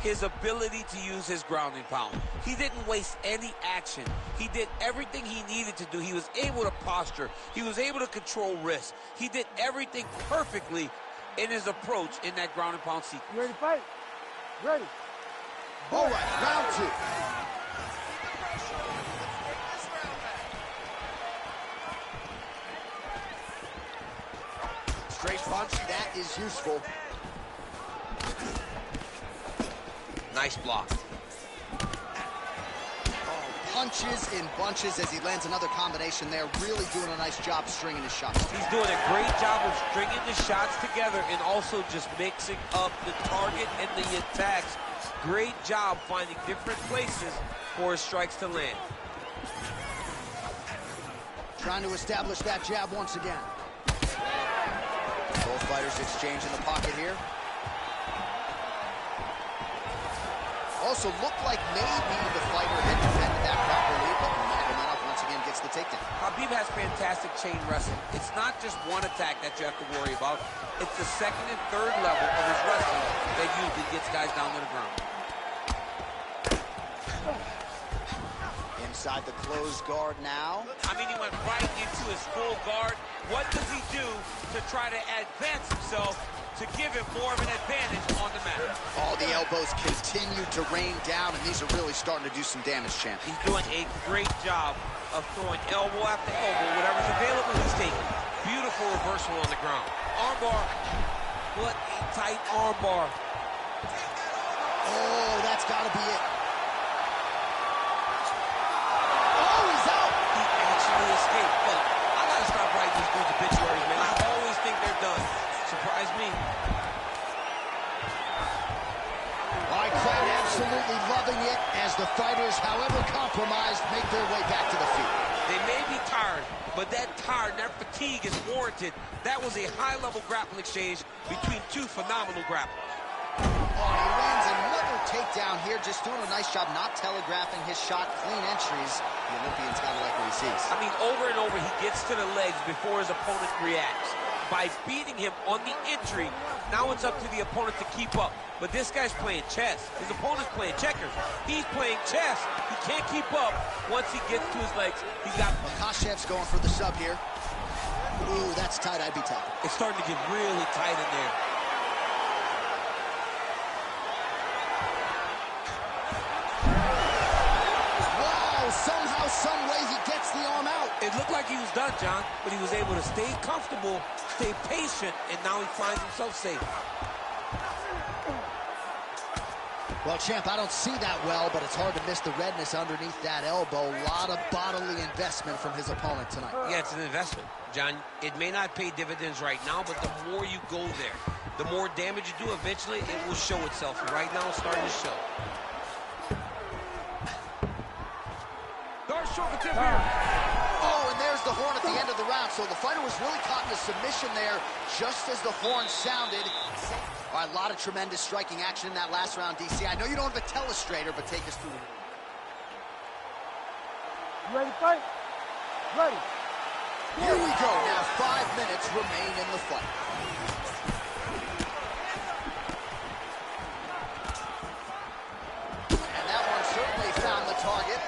his ability to use his ground and pound. He didn't waste any action. He did everything he needed to do. He was able to posture. He was able to control wrist. He did everything perfectly in his approach in that ground and pound sequence. You ready to fight? Ready. All right, round two. Straight punch, that is useful. Nice block. Punches in bunches as he lands another combination there. Really doing a nice job stringing his shots. He's doing a great job of stringing the shots together and also just mixing up the target and the attacks. Great job finding different places for his strikes to land. Trying to establish that jab once again. Both fighters exchange in the pocket here. Also looked like maybe the fighter had defended that properly, but Nurmagomedov once again gets the takedown. Khabib has fantastic chain wrestling. It's not just one attack that you have to worry about. It's the second and third level of his wrestling that usually gets guys down to the ground. Inside the closed guard now. I mean, he went right into his full guard. What does he do to try to advance himself to give him more of an advantage on the mat? All the elbows continue to rain down, and these are really starting to do some damage, champ. He's doing a great job of throwing elbow after elbow. Whatever's available, he's taking. Beautiful reversal on the ground. Armbar. What a tight armbar. Oh, that's got to be it. Oh, he's out. He actually escaped. Look, I got to stop writing these dudes obituaries, man. I always think they're done. Surprise me. All right, crowd absolutely loving it as the fighters, however compromised, make their way back to the feet. They may be tired, but that tired, that fatigue is warranted. That was a high-level grappling exchange between two phenomenal grapplers. Oh, he lands another takedown here, just doing a nice job not telegraphing his shot. Clean entries. The Olympian's got to like what he sees. I mean, over and over, he gets to the legs before his opponent reacts. By beating him on the entry, now it's up to the opponent to keep up. But this guy's playing chess. His opponent's playing checkers. He's playing chess. He can't keep up once he gets to his legs. He's got... Makhachev's going for the sub here. Ooh, that's tight. I'd be tapping. It's starting to get really tight in there. Wow, somehow, some way, he gets the arm out. It looked like he was done, John, but he was able to stay comfortable, stay patient, and now he finds himself safe. Well, champ, I don't see that well, but it's hard to miss the redness underneath that elbow. A lot of bodily investment from his opponent tonight. Yeah, it's an investment, John. It may not pay dividends right now, but the more you go there, the more damage you do, eventually it will show itself. And right now, it's starting to show. Oh, and there's the horn at the end of the round. So the fighter was really caught in a submission there just as the horn sounded. All right, a lot of tremendous striking action in that last round, DC. I know you don't have a telestrator, but take us through the... You ready to fight? Ready. Here we go. Now 5 minutes remain in the fight. And that one certainly found the target.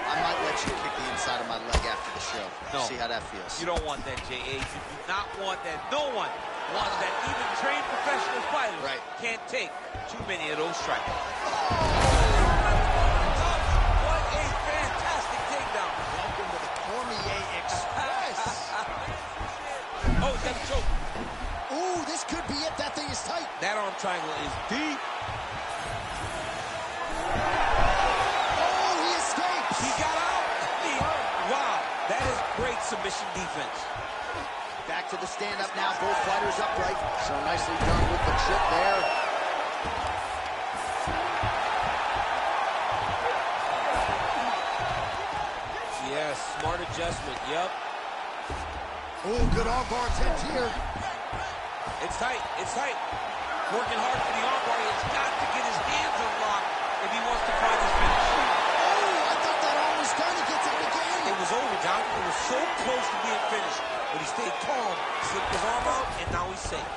I might let you kick the inside of my leg after the show. No. See how that feels. You don't want that, J.A. You do not want that. No one wants that. Even trained professional fighters can't take too many of those strikes. What a fantastic takedown. Welcome to the Cormier Express. Oh, he's got a choke. Ooh, this could be it. That thing is tight. That arm triangle is deep. Oh, he escapes. He got out. Wow, that is great submission defense. Back back to the stand-up now. Both fighters upright. So nicely done with the trip there. Yes, smart adjustment, yep. Oh, good armbar attempt here. It's tight, it's tight. Working hard for the armbar. He's got to get his hands unlocked if he wants to find his finish. Oh, I thought that arm was done. He gets out again. It was over, John. It was so close to being finished. But he stayed calm, slipped his arm out, and now he's safe.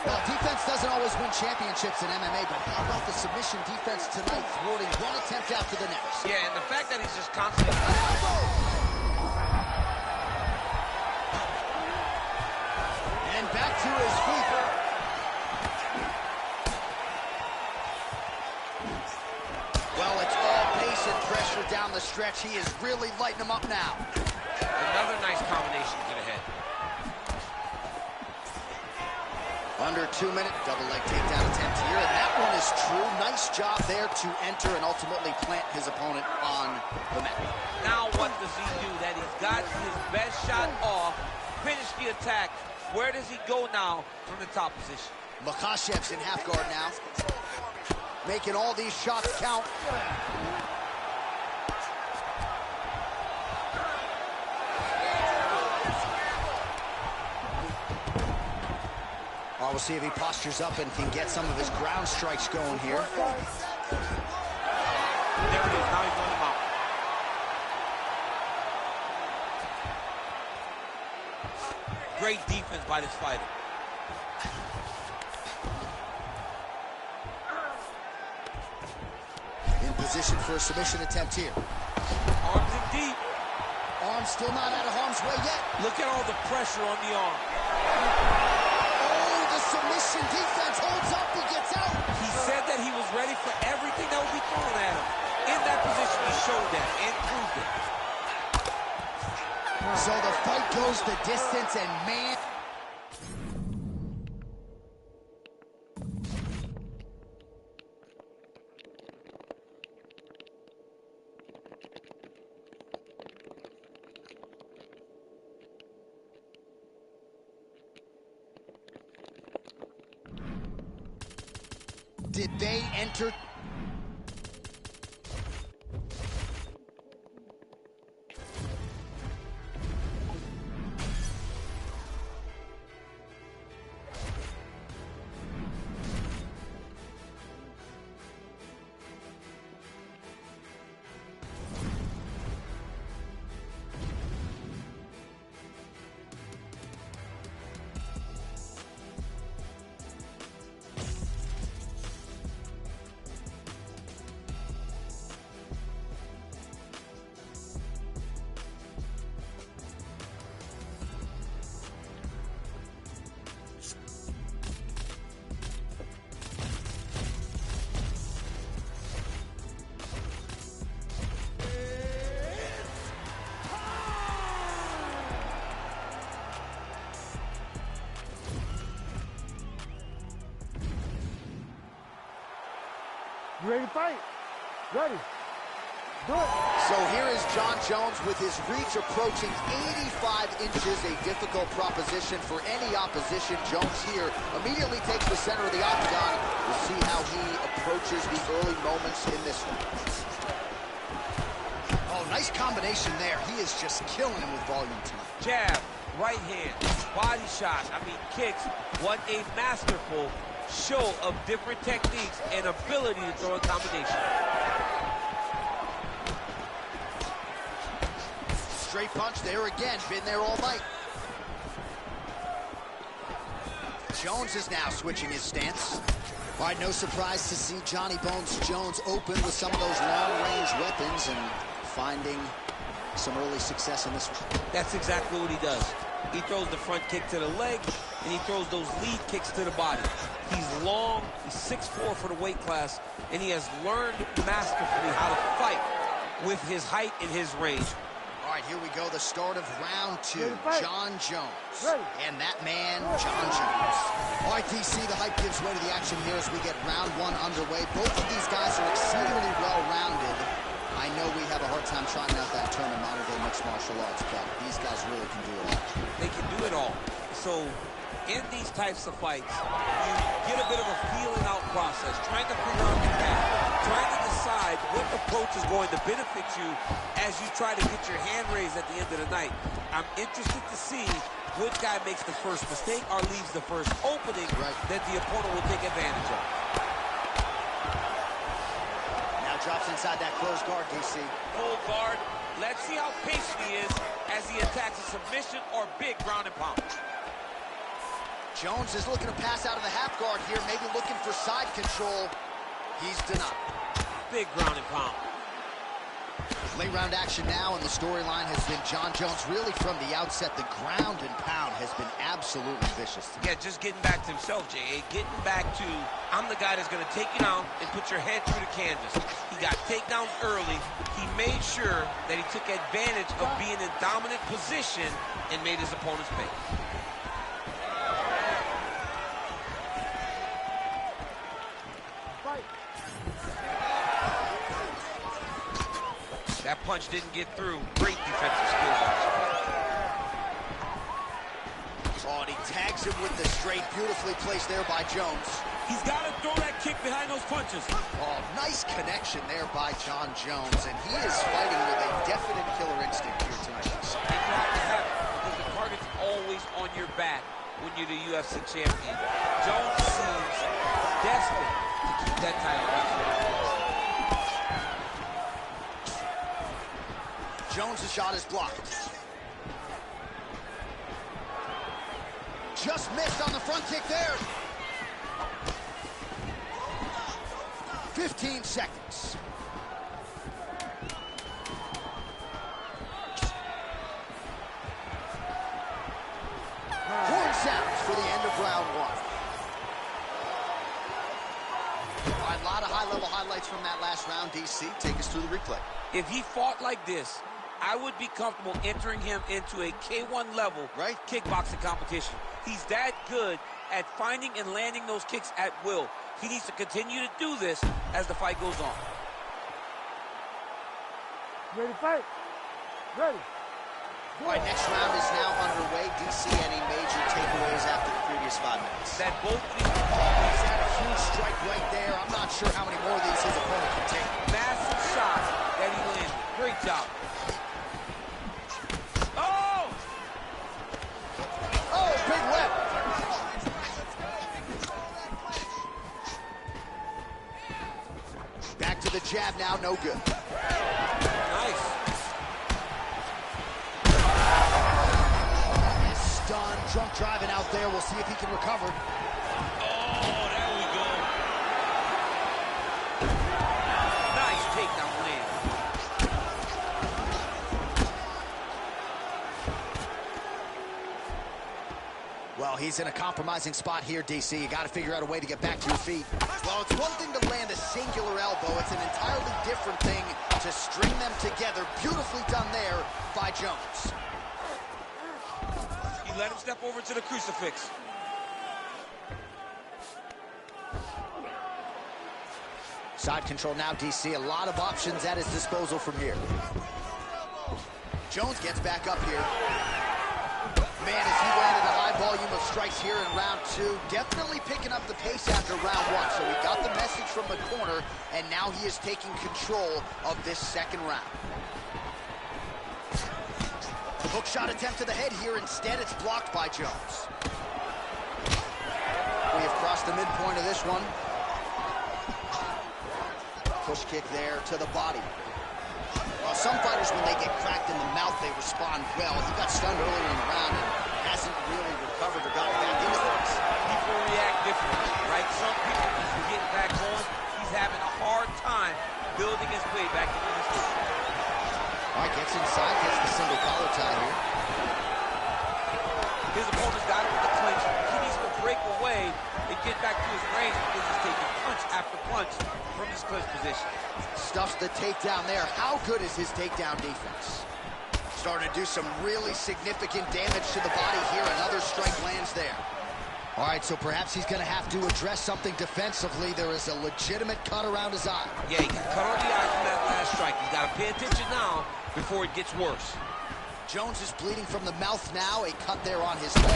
Well, defense doesn't always win championships in MMA, but how about the submission defense tonight, thwarting one attempt after the next? Yeah, and the fact that he's just constantly... And back to his feet. Well, it's all pace and pressure down the stretch. He is really lighting him up now. Another nice combination to the head. Under 2 minutes, double leg takedown attempt here, and that one is true. Nice job there to enter and ultimately plant his opponent on the mat. Now what does he do? That he's got his best shot off, finish the attack. Where does he go now from the top position? Makhachev's in half guard now, making all these shots count. We'll see if he postures up and can get some of his ground strikes going here. There it is. Now he's on him out. Great defense by this fighter. In position for a submission attempt here. Arms in deep. Arm still not out of harm's way yet. Look at all the pressure on the arm. Submission defense holds up, he gets out. He said that he was ready for everything that would be thrown at him. In that position, he showed that and proved it. So the fight goes the distance, and man... Did they enter? You ready to fight? Ready. Do it. So here is Jon Jones with his reach approaching 85 inches, a difficult proposition for any opposition. Jones here immediately takes the center of the octagon. We'll see how he approaches the early moments in this one. Oh, nice combination there. He is just killing him with volume tonight. Jab, right hand, body shot, kicks. What a masterful show of different techniques and ability to throw a combination. Straight punch there again, been there all night. Jones is now switching his stance. All right, no surprise to see Johnny Bones Jones open with some of those long-range weapons and finding some early success in this one. That's exactly what he does. He throws the front kick to the leg, and he throws those lead kicks to the body. He's long, he's 6'4" for the weight class, and he has learned masterfully how to fight with his height and his range. All right, here we go, the start of round two. Jon Jones. And that man, Jon Jones. All right, DC, the hype gives way to the action here as we get round one underway. Both of these guys are exceedingly well-rounded. I I know we have a hard time trying out that term in modern-day mixed martial arts, but these guys really can do it all. They can do it all. So in these types of fights, you get a bit of a feeling-out process, trying to figure out your path, trying to decide what approach is going to benefit you as you try to get your hand raised at the end of the night. I'm interested to see which guy makes the first mistake or leaves the first opening that the opponent will take advantage of. Now drops inside that closed guard, DC. Full guard. Let's see how patient he is as he attacks a submission or big ground and pound. Jones is looking to pass out of the half guard here, maybe looking for side control. He's denied. Big ground and pound. Late round action now, and the storyline has been Jon Jones really from the outset. The ground and pound has been absolutely vicious. Yeah, just getting back to himself, J.A. Getting back to, I'm the guy that's going to take you down and put your head through the canvas. He got takedowns early. He made sure that he took advantage of being in dominant position and made his opponents pay. That punch didn't get through. Great defensive skill. Oh, and he tags him with the straight. Beautifully placed there by Jones. He's got to throw that kick behind those punches. Oh, nice connection there by Jon Jones. And he is fighting with a definite killer instinct here tonight. And you have to have it because the target's always on your back when you're the UFC champion. Jones seems desperate to keep that title. Jones' shot is blocked. Just missed on the front kick there. 15 seconds. Horn sounds for the end of round one. All right, a lot of high-level highlights from that last round, DC. Take us through the replay. If he fought like this, I would be comfortable entering him into a K1 level kickboxing competition. He's that good at finding and landing those kicks at will. He needs to continue to do this as the fight goes on. Ready to fight? Ready. All right, next round is now underway. DC, any major takeaways after the previous 5 minutes? That both of these he's had a huge strike right there. I'm not sure how many more of these his opponent can take. Massive shot that he landed. Great job. Oh! Oh, big left. Back to the jab now, no good. Nice. Stunned, drunk driving out there. We'll see if he can recover. Oh, there we go. Nice takedown land. Well, he's in a compromising spot here, DC. You got to figure out a way to get back to your feet. Well, it's one thing to land a singular elbow. It's an entirely different thing to string them together. Beautifully done there by Jones. He let him step over to the crucifix. Side control now, DC. A lot of options at his disposal from here. Jones gets back up here. Man, as he landed a high volume of strikes here in round two, definitely picking up the pace after round one. So he got the message from the corner, and now he is taking control of this second round. Hook shot attempt to the head here. Instead, it's blocked by Jones. We have crossed the midpoint of this one. Push kick there to the body. Some fighters, when they get cracked in the mouth, they respond well. He got stunned earlier in the round and hasn't really recovered or gotten back into things. People react differently, right? Some people, as he's getting back going, he's having a hard time building his way back into this game. All right, gets inside, gets the single collar tie here. His opponent's got him with the clinch. He needs to break away and get back to his range because he's taking punch after punch from his clinch position. Stuffs the takedown there. How good is his takedown defense? Starting to do some really significant damage to the body here. Another strike lands there. All right, so perhaps he's going to have to address something defensively. There is a legitimate cut around his eye. Yeah, he cut on the eye from that last strike. He's got to pay attention now before it gets worse. Jones is bleeding from the mouth now. A cut there on his lip.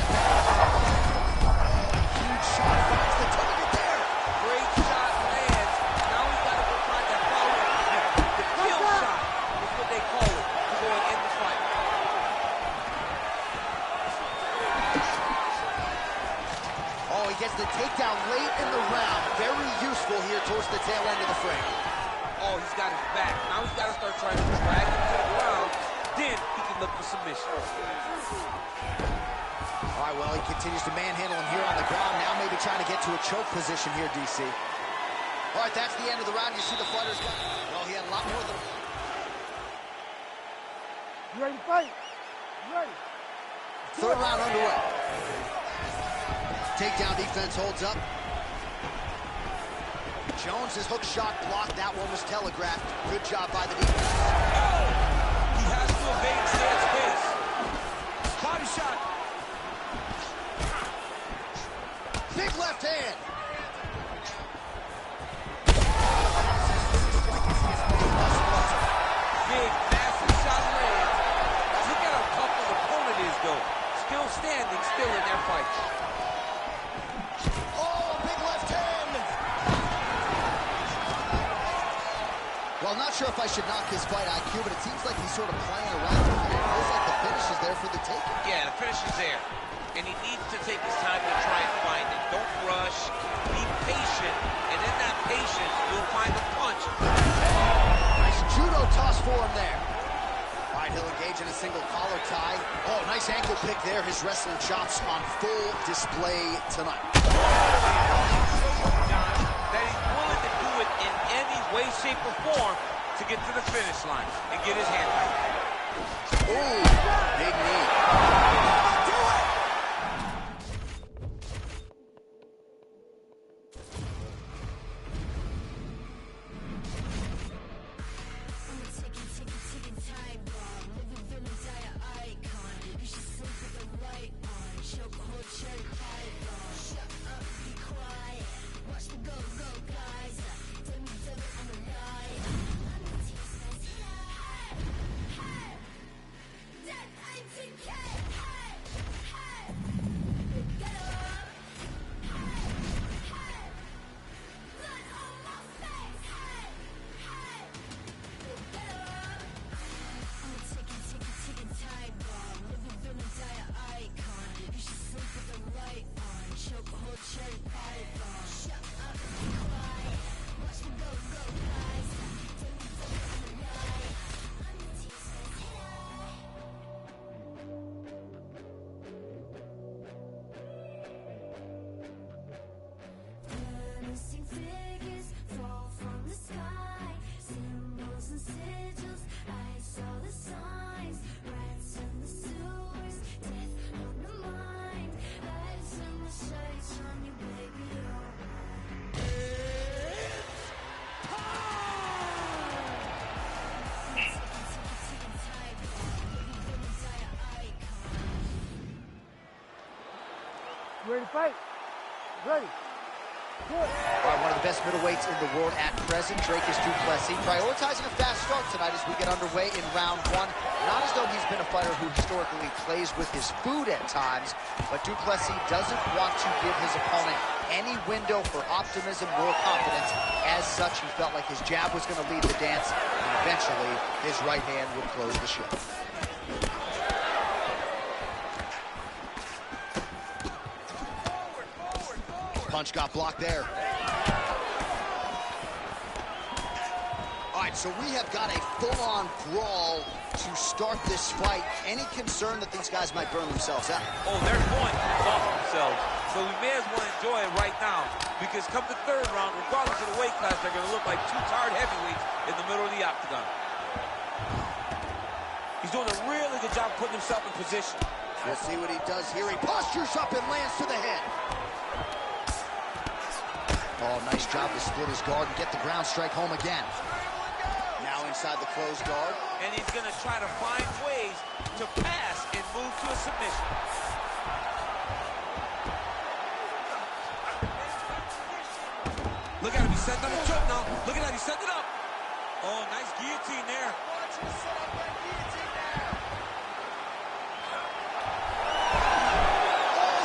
Huge shot. Finds the target there. Great shot lands. Now he's got to go find that follow-up. The kill shot is what they call it to go and end the fight. Oh, he gets the takedown late in the round. Very useful here towards the tail end of the frame. Oh, he's got his back. Now he's got to start trying to drag him to the ground. Then he can look for submission. All right, well, he continues to manhandle him here on the ground. Now maybe trying to get to a choke position here, DC. All right, that's the end of the round. You see the fighters got... Well, he had a lot more than... You ready to fight? You ready? Third round underway. Takedown defense holds up. Jones's hook shot blocked. That one was telegraphed. Good job by the defense. He has to evade Stan's pace. Body shot. Big left hand. Big, massive shot lands. Look at how tough his opponent is, though. Still standing, still in their fight. Oh, big left hand. Well, I'm not sure if I should knock his fight IQ, but it seems like he's sort of playing around with it. It feels like the finish is there for the taking. Yeah, the finish is there. And he needs to take his time to try and find it. Don't rush. Be patient. And in that patience, you'll find the punch. Nice judo toss for him there. All right, he'll engage in a single collar tie. Oh, nice ankle pick there. His wrestling chops on full display tonight. John, that he's willing to do it in any way, shape, or form to get to the finish line and get his hand right. Ooh, big knee. Do it! You ready to fight? Ready. Good. All right, one of the best middleweights in the world at present, Dricus Du Plessis, prioritizing a fast start tonight as we get underway in round one. Not as though he's been a fighter who historically plays with his food at times, but Du Plessis doesn't want to give his opponent any window for optimism or confidence. As such, he felt like his jab was going to lead the dance, and eventually his right hand would close the show. Punch got blocked there. All right, so we have got a full-on brawl to start this fight. Any concern that these guys might burn themselves out? Oh, they're going to off themselves. So we may as well enjoy it right now, because come the third round, regardless of the weight class, they're going to look like two tired heavyweights in the middle of the octagon. He's doing a really good job putting himself in position. We'll see what he does here. He postures up and lands to the head. Oh, nice job to split his guard and get the ground strike home again. Now inside the closed guard. And he's going to try to find ways to pass and move to a submission. He's setting up a choke now. Look at that, he's setting it up. Oh, nice guillotine there.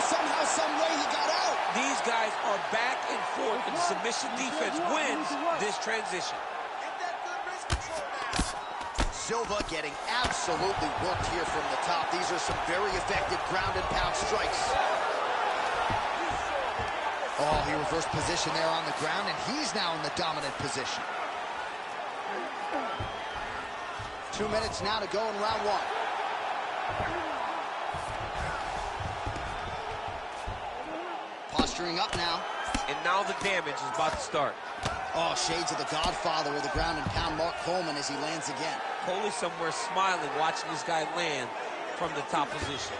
Somehow, some way he got out. These guys are back and forth, and submission defense wins this transition. Silva getting absolutely worked here from the top. These are some very effective ground and pound strikes. Oh, he reversed position there on the ground, and he's now in the dominant position. 2 minutes now to go in round one. Posturing up now. And now the damage is about to start. Oh, shades of the Godfather of the ground and pound, Mark Coleman, as he lands again. Coley somewhere smiling, watching this guy land from the top position.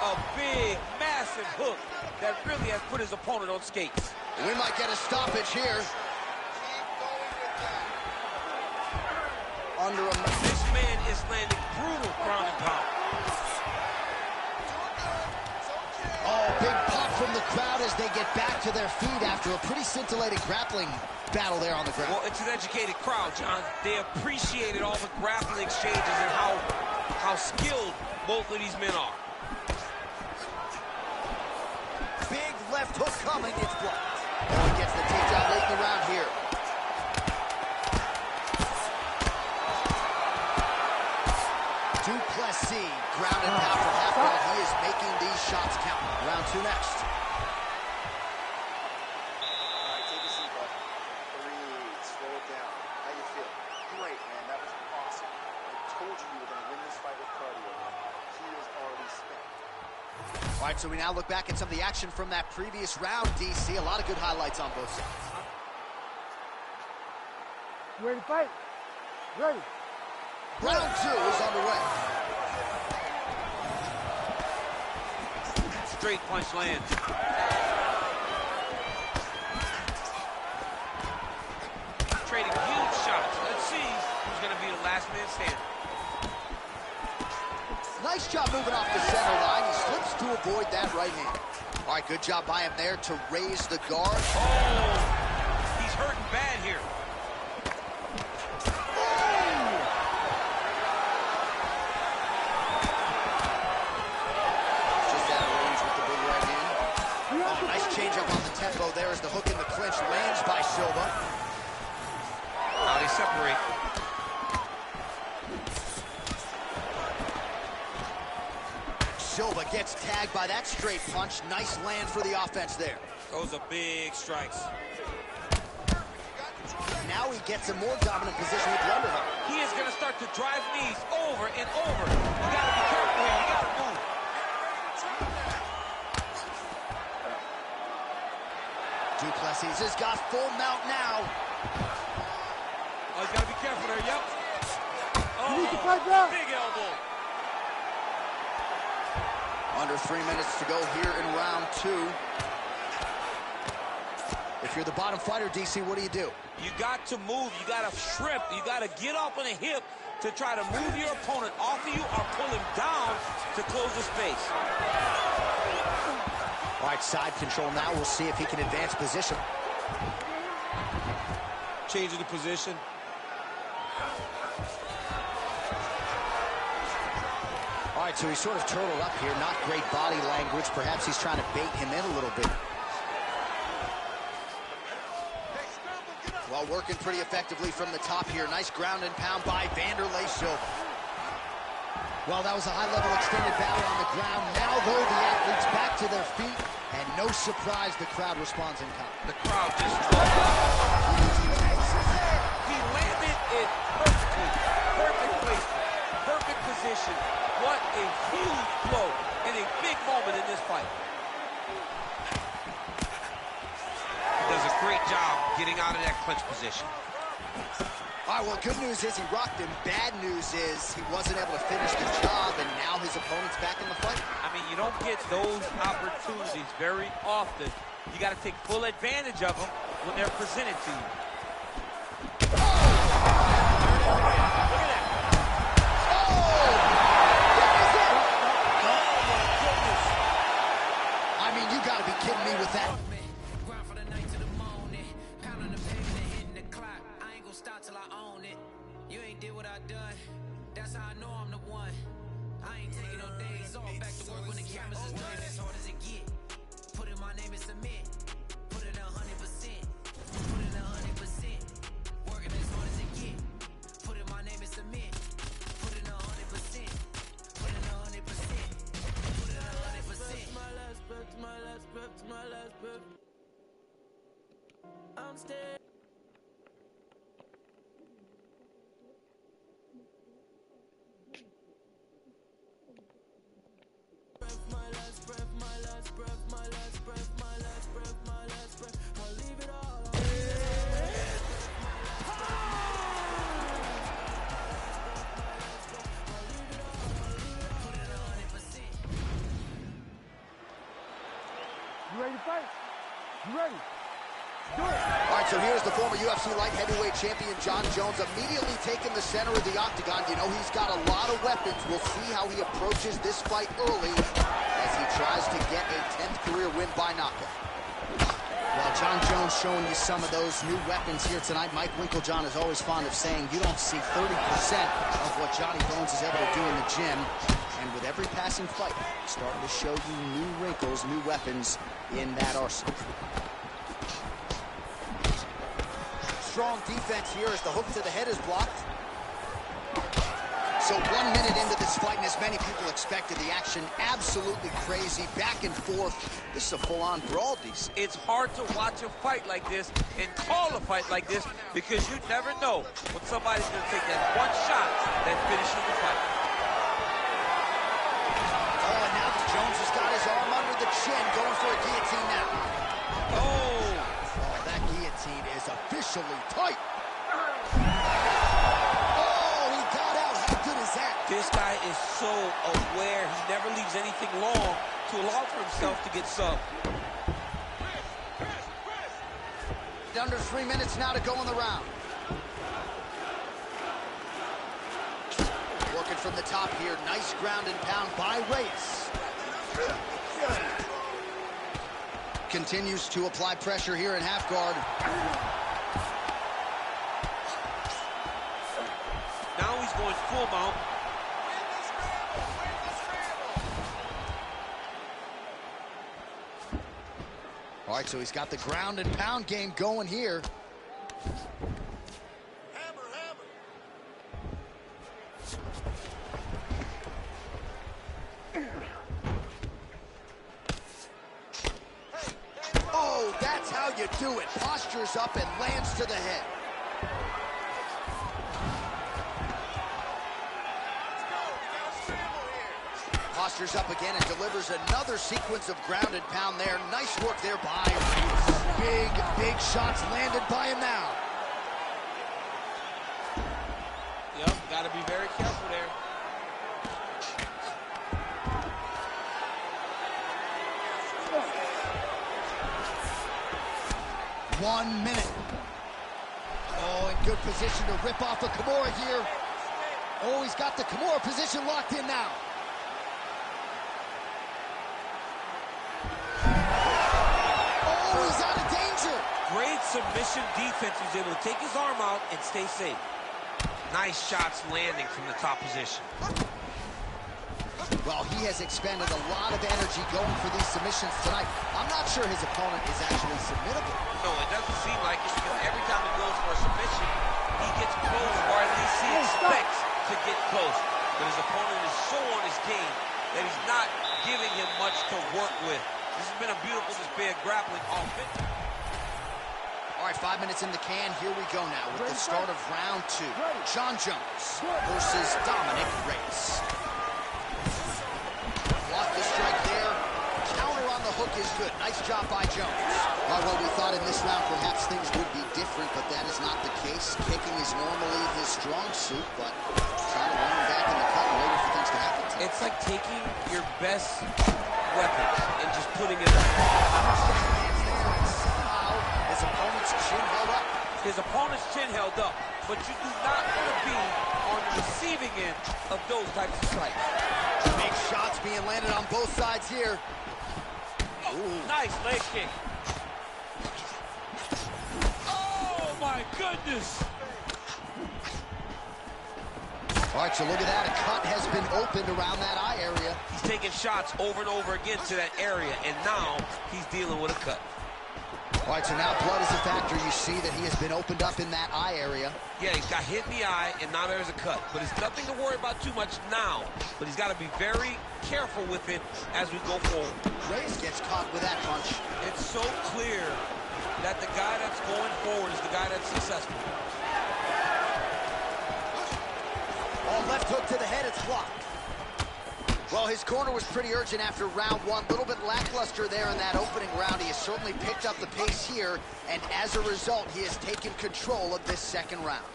A big, massive hook that really has put his opponent on skates. We might get a stoppage here. This man is landing brutal ground and pound. Oh, big pop from the crowd as they get back to their feet after a pretty scintillating grappling battle there on the ground. Well, it's an educated crowd, John. They appreciated all the grappling exchanges and how skilled both of these men are. Big left hook coming, it's blocked. He gets the takedown late in the round here. Duplessis, ground and pound from half guard. He is making these shots count. Round two next. All right, take a seat, bud. Breathe, slow it down. How you feel? Great, man. That was awesome. I told you you were going to win this fight with cardio, man. He is already spent. All right, so we now look back at some of the action from that previous round, DC. A lot of good highlights on both sides. You ready to fight? Ready. Round two is underway. Straight punch lands. Trading huge shots. Let's see who's going to be the last man standing. Nice job moving off the center line. He slips to avoid that right hand. All right, good job by him there to raise the guard. Oh, he's hurting bad here. Tempo there as the hook in the clinch lands by Silva. Now they separate. Silva gets tagged by that straight punch. Nice land for the offense there. Those are big strikes. Now he gets a more dominant position with the underhook. He is going to start to drive knees over and over. You got to be careful here. You got to move. Duplessis has got full mount now. Oh, he's got to be careful there, yep. Oh, You need to fight back. big elbow. Under 3 minutes to go here in round two. If you're the bottom fighter, DC, what do? You got to move. You got to strip. You got to get up on a hip to try to move your opponent off of you or pull him down to close the space. All right, side control now. We'll see if he can advance position. Changing the position. All right, so he's sort of turtled up here. Not great body language. Perhaps he's trying to bait him in a little bit. Well, working pretty effectively from the top here. Nice ground and pound by Vanderlei Silva. Well, that was a high-level extended battle on the ground. Now, though, the athletes back to their feet, and no surprise, the crowd responds in kind. The crowd just he landed it perfectly. Perfect placement. Perfect position. What a huge blow and a big moment in this fight. He does a great job getting out of that clinch position. All right, well, good news is he rocked him. Bad news is he wasn't able to finish the job, and now his opponent's back in the fight. I mean, you don't get those opportunities very often. You got to take full advantage of them when they're presented to you. did what I done. That's how I know I'm the one. I ain't taking no days off. Back to work when the cameras is done. As hard as it get. Put in my name and submit. Put it 100%. Put it 100%. Working as hard as it get. Put in my name and submit. Put it 100%. Put it 100%. Put it 100%. My last breath, my last breath, my last breath. I'm staying. My last breath, my last breath, my last breath, my last breath, my last breath. I'll leave it all. You ready to fight? You ready? Do it. All right, so here's the former UFC light heavyweight champion Jon Jones immediately taking the center of the octagon. You know, he's got a lot of weapons. We'll see how he approaches this fight early as he tries to get a 10th career win by knockout. Well, Jon Jones showing you some of those new weapons here tonight. Mike Winklejohn is always fond of saying you don't see 30% of what Johnny Bones is able to do in the gym. And with every passing fight, starting to show you new wrinkles, new weapons in that arsenal. Strong defense here as the hook to the head is blocked. So 1 minute into this fight, and as many people expected, the action absolutely crazy, back and forth. This is a full-on brawl, DC. It's hard to watch a fight like this and call a fight like this because you never know when somebody's going to take that one shot that finishes the fight. Oh, and now Jones has got his arm under the chin, going for a guillotine now. Oh, that guillotine is officially tight. This guy is so aware. He never leaves anything long to allow for himself to get subbed. Under 3 minutes now to go in the round. Working from the top here. Nice ground and pound by Reyes. Continues to apply pressure here in half guard. Now he's going full mount. All right, so he's got the ground and pound game going here. Hammer, hammer. Oh, that's how you do it. Postures up and lands to the head. Postures up again and delivers another sequence of ground and pound there. Nice work there by Reyes. Big shots landed by him now. Yep, got to be very careful there. One minute. Oh, in good position to rip off a Kimura here. Oh, he's got the Kimura position locked in now. Great submission defense. He's able to take his arm out and stay safe. Nice shots landing from the top position. Well, he has expended a lot of energy going for these submissions tonight. I'm not sure his opponent is actually submittable. No, it doesn't seem like it because every time he goes for a submission, he gets close, or at least he expects to get close. But his opponent is so on his game that he's not giving him much to work with. This has been a beautiful display of grappling offense. All right, 5 minutes in the can. Here we go now with the start of round 2. Jon Jones versus Dominic Reyes. Block the strike there. Counter on the hook is good. Nice job by Jones. Well, we thought in this round perhaps things would be different, but that is not the case. Kicking is normally his strong suit, but trying to run him back in the cut and waiting for things to happen. It's like taking your best weapon and just putting it up. His opponent's chin held up. His opponent's chin held up, but you do not want to be on the receiving end of those types of strikes. Big shots being landed on both sides here. Oh, nice leg kick. Oh, my goodness. All right, so look at that. A cut has been opened around that eye area. He's taking shots over and over again to that area, and now he's dealing with a cut. All right, so now blood is a factor. You see that he has been opened up in that eye area. Yeah, he's got hit in the eye, and now there's a cut. But it's nothing to worry about too much now. But he's got to be very careful with it as we go forward. Reyes gets caught with that punch. It's so clear that the guy that's going forward is the guy that's successful. Oh, left hook to the head, it's blocked. Well, his corner was pretty urgent after round one. A little bit lackluster there in that opening round. He has certainly picked up the pace here, and as a result, he has taken control of this second round.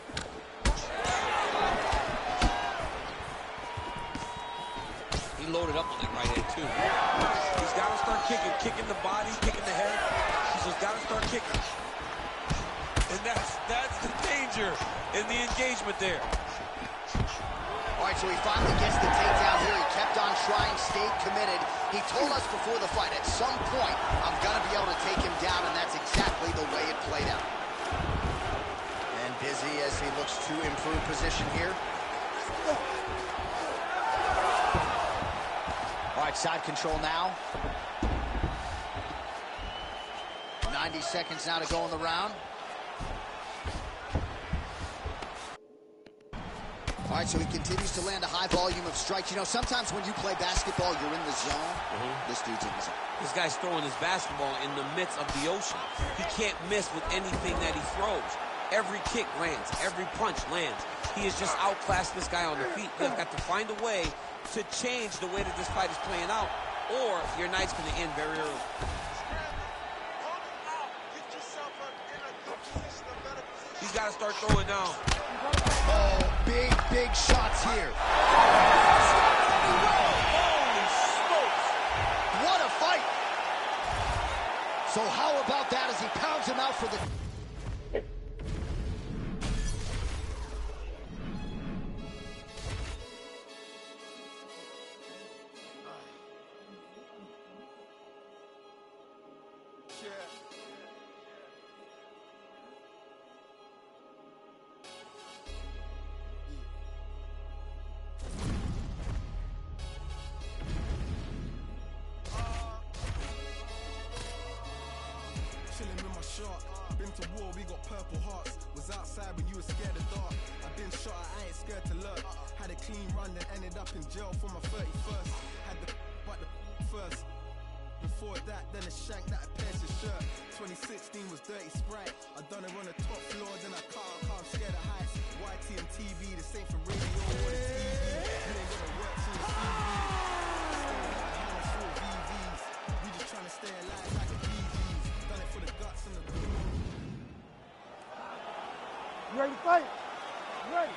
He loaded up on that right hand, too. He's got to start kicking the body, kicking the head. He's just got to start kicking. And that's the danger in the engagement there. All right, so he finally gets the takedown here. He kept on trying, stayed committed. He told us before the fight, at some point, I'm going to be able to take him down, and that's exactly the way it played out. And busy as he looks to improve position here. All right, side control now. 90 seconds now to go in the round. All right, so he continues to land a high volume of strikes. You know, sometimes when you play basketball, you're in the zone. This dude's in the zone. This guy's throwing his basketball in the midst of the ocean. He can't miss with anything that he throws. Every kick lands. Every punch lands. He has just outclassed this guy on the feet. You've got to find a way to change the way that this fight is playing out, or your night's going to end very early. He's got to start throwing down. Oh, big shots here. Holy smokes. What a fight. So how about that as he pounds him out for the... Chilling with my shark. Been to war, we got purple hearts. Was outside when you were scared of dark. I've been shot, I ain't scared to lurk. Had a clean run, then ended up in jail for my 31st. Had the but the first. Before that, then a shank that I pierced his shirt. 2016 was Dirty Sprite. I done it on the top floor, then I can't scared of heights. YT and TV, the same for radio or the TV. You ain't gonna work till the TV. Staring at the hands full of VVs. We just trying to stay alive like a PGs. Done it for the guts and the... You ready to fight? You ready?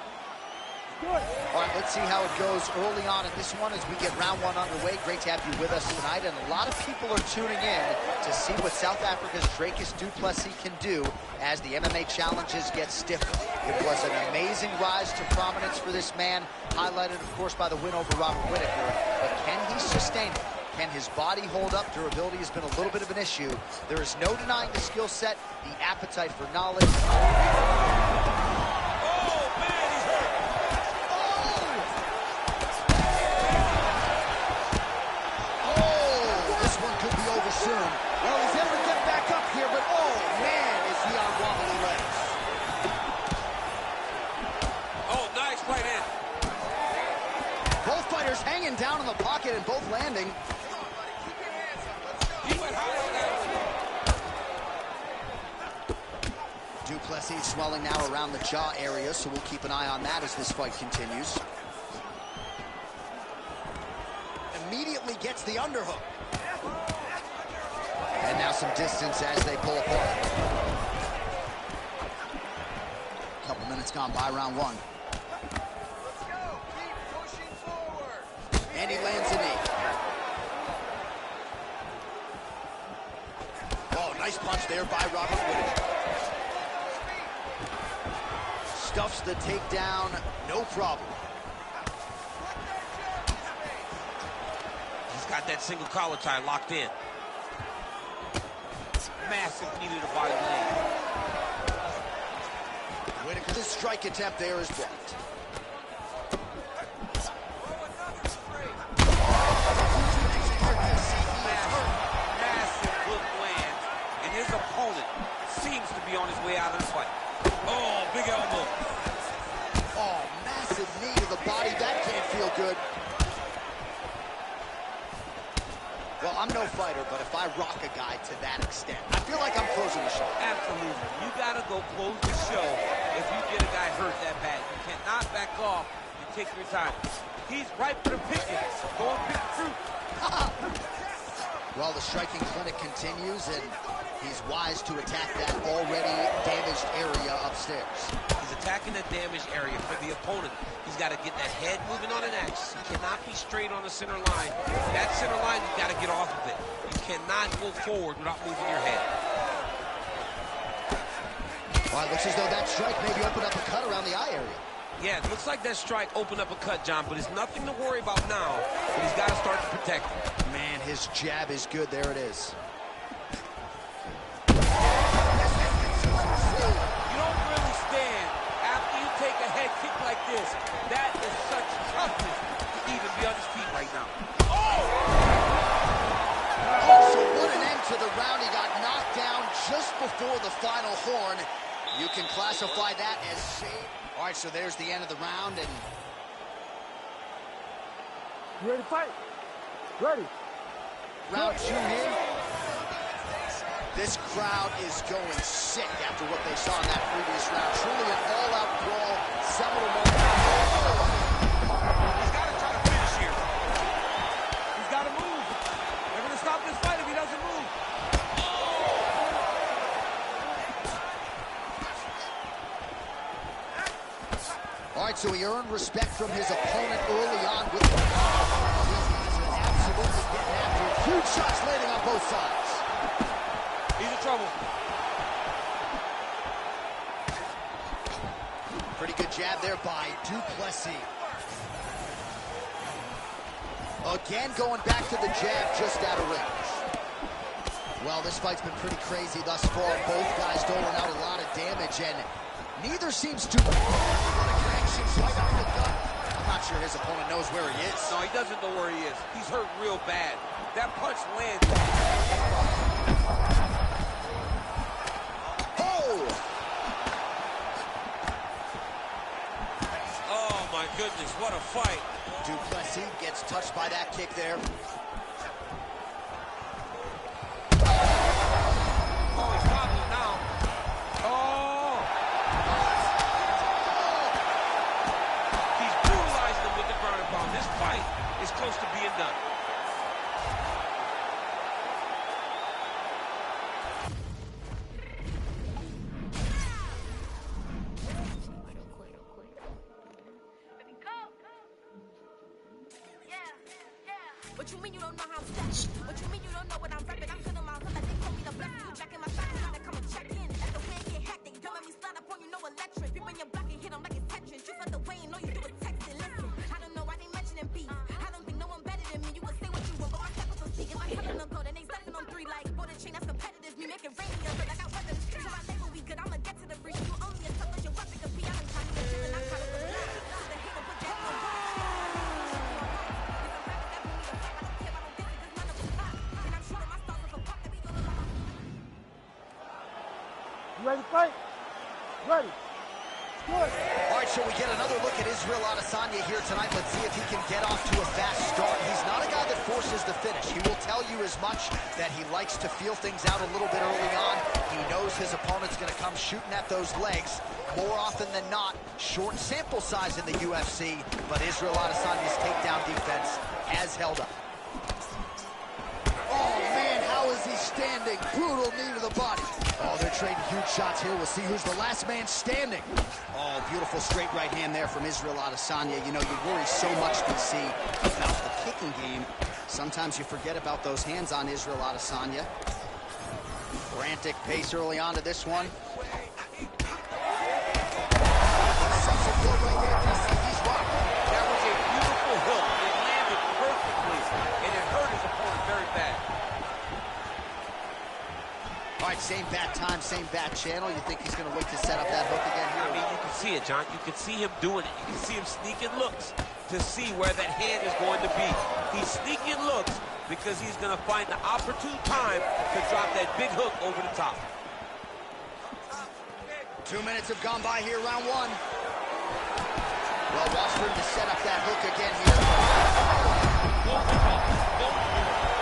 Do it. All right, let's see how it goes early on in this one as we get round one underway. Great to have you with us tonight, and a lot of people are tuning in to see what South Africa's Dricus du Plessis can do as the MMA challenges get stiffer. It was an amazing rise to prominence for this man, highlighted, of course, by the win over Robert Whittaker. But can he sustain it? Can his body hold up? Durability has been a little bit of an issue. There is no denying the skill set, the appetite for knowledge. Soon. Well, he's able to get back up here, but oh man, is he on wobbly legs. Oh, nice right in. Both fighters hanging down in the pocket and both landing. He went high on that. Du Plessis swelling now around the jaw area, so we'll keep an eye on that as this fight continues. Immediately gets the underhook. And now some distance as they pull apart. A couple minutes gone by round one. Let's go. Keep pushing forward. And he lands a knee. Oh, nice punch there by Robert Whittaker. Stuffs the takedown, no problem. He's got that single collar tie locked in. Massive knee to the body blade. Whittaker's strike attempt there is blocked. be on his way out of this fight. Oh, big elbow. Oh, massive knee to the body. That can't feel good. Well, I'm no fighter, but if I rock a guy to that extent, I feel like I'm closing the show. Absolutely. You got to go close the show if you get a guy hurt that bad. You cannot back off and take your time. He's ripe for the picking. Go and pick the fruit. Well, the striking clinic continues, and he's wise to attack that already damaged area upstairs. He's attacking the damaged area for the opponent. He's got to get that head moving on an axis. He cannot be straight on the center line. That center line, you've got to get off of it. You cannot go forward without moving your head. Well, it looks as though that strike maybe opened up a cut around the eye area. Yeah, it looks like that strike opened up a cut, John, but it's nothing to worry about now. But he's got to start to protect it. Man, his jab is good. There it is. You don't really stand after you take a head kick like this. That is such toughness to even be on his feet right now. Oh, so what an end to the round. He got knocked down just before the final horn. You can classify that as shame. All right, so there's the end of the round, and You ready to fight? Ready. round 2 in. This crowd is going sick after what they saw in that previous round. Truly an all-out brawl. Several moments. He's got to try to finish here. He's got to move. They're going to stop this fight if he doesn't move. All right, so he earned respect from his opponent early on. These guys are absolutely getting after it. Huge shots landing on both sides. He's in trouble. Pretty good jab there by Duplessis. Again, going back to the jab just out of range. Well, this fight's been pretty crazy thus far. Both guys doling out a lot of damage, and neither seems to... I'm not sure his opponent knows where he is. No, he doesn't know where he is. He's hurt real bad. That punch landed. Oh, my goodness, what a fight. Duplessis gets touched by that kick there. Oh, he's wobbling now. Oh! He's brutalized him with the ground and pound. This fight is close to being done. What you mean you don't know how I'm stepping? What you mean you don't know what I'm rapping? I'm feeling my hood like they told me to bless you. Back in my back, they come and check in. Let the way get hectic. Don't let me slide up on you, no electric. People in your block and hit them like it's Tetris. Just let the way you know you do it texting. Listen, I don't know why they mentioning beef. I don't think no one better than me. You can say what you want, but my step was speaking like heaven no gold. And they stepping on 3 like border chain. That's competitive. Me making rain here, but like I weather the street. So my label we good. I'ma get to the breach. You only a tough as your weapon could be. I done tried to get and I caught up with love. The hate put that on You ready to fight? Ready. Good. All right, so we get another look at Israel Adesanya here tonight. Let's see if he can get off to a fast start. He's not a guy that forces the finish. He will tell you as much that he likes to feel things out a little bit early on. He knows his opponent's going to come shooting at those legs. More often than not, short sample size in the UFC, but Israel Adesanya's takedown defense has held up. Oh, man, how is he standing? Brutal knee to the body. Oh, they're trading huge shots here. We'll see who's the last man standing. Oh, beautiful straight right hand there from Israel Adesanya. You know, you worry so much, DC, about the kicking game. Sometimes you forget about those hands on Israel Adesanya. Frantic pace early on to this one. That was a beautiful hook. It landed perfectly, and it hurt his opponent very bad. All right, same bat time, same bat channel. You think he's going to wait to set up that hook again here? I mean, you can see it, John. You can see him doing it. You can see him sneaking looks to see where that hand is going to be. He's sneaking looks because he's going to find the opportune time to drop that big hook over the top. 2 minutes have gone by here, round one. Well, watch for him to set up that hook again here.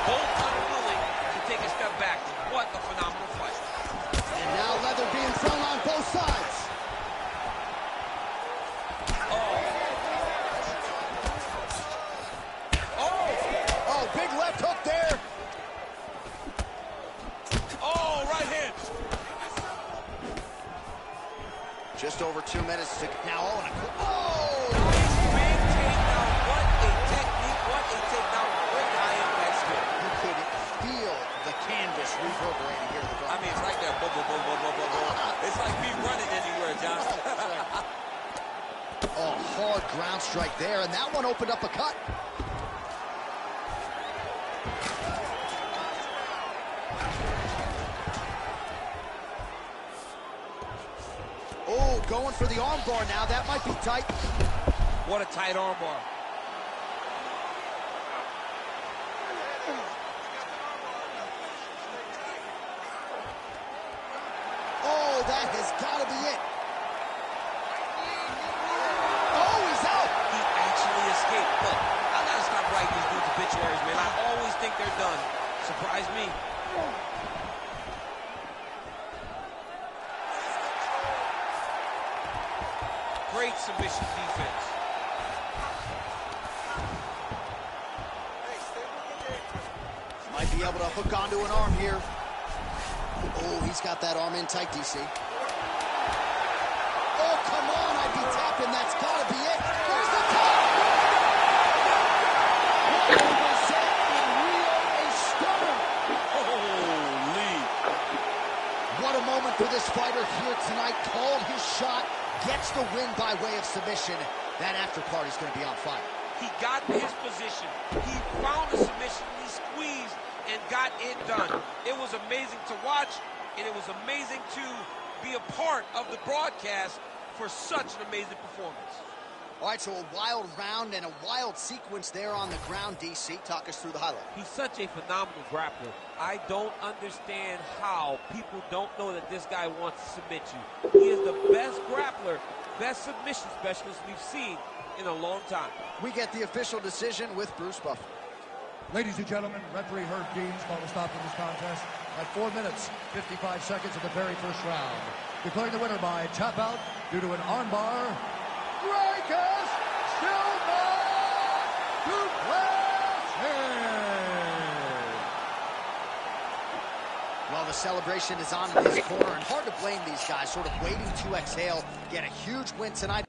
Both unwilling to take a step back. What a phenomenal fight. And now leather being thrown on both sides. Oh, big left hook there. Oh, right hand. Just over 2 minutes to now. Nice big takedown. What a technique. What a takedown. Great high impact skill. You could feel the canvas reverberating here at the I mean, it's right there. Boom, boom, boom, boom, boom, boom, boom. It's like me running anywhere, John. Oh, hard ground strike there, and that one opened up a cut. Oh, going for the armbar now. That might be tight. What a tight armbar. Oh, that has got to be it. Oh, he's out. He actually escaped, but I gotta stop writing these dudes obituaries, man. I always think they're done. Surprise me. Great submission defense. Might be able to hook onto an arm here. Oh, he's got that arm in tight, DC. Oh, come on, I'd be tapping. That's got to be it. Here's the tap. What was that in Rio a stunner? Holy. What a moment for this fighter here tonight. Called his shot, gets the win by way of submission. That after party is going to be on fire. He got in his position. He found a submission. He squeezed and got it done. It was amazing to watch, and it was amazing to be a part of the broadcast for such an amazing performance. All right, so a wild round and a wild sequence there on the ground, DC. Talk us through the highlight. He's such a phenomenal grappler. I don't understand how people don't know that this guy wants to submit you. He is the best grappler, best submission specialist we've seen in a long time. We get the official decision with Bruce Buffer. Ladies and gentlemen, referee Herb Deans called a stop to this contest at 4 minutes, 55 seconds of the very first round. Declaring the winner by tap out due to an armbar, Breakers Silver Well, the celebration is on in his corner, and hard to blame these guys, sort of waiting to exhale, get a huge win tonight.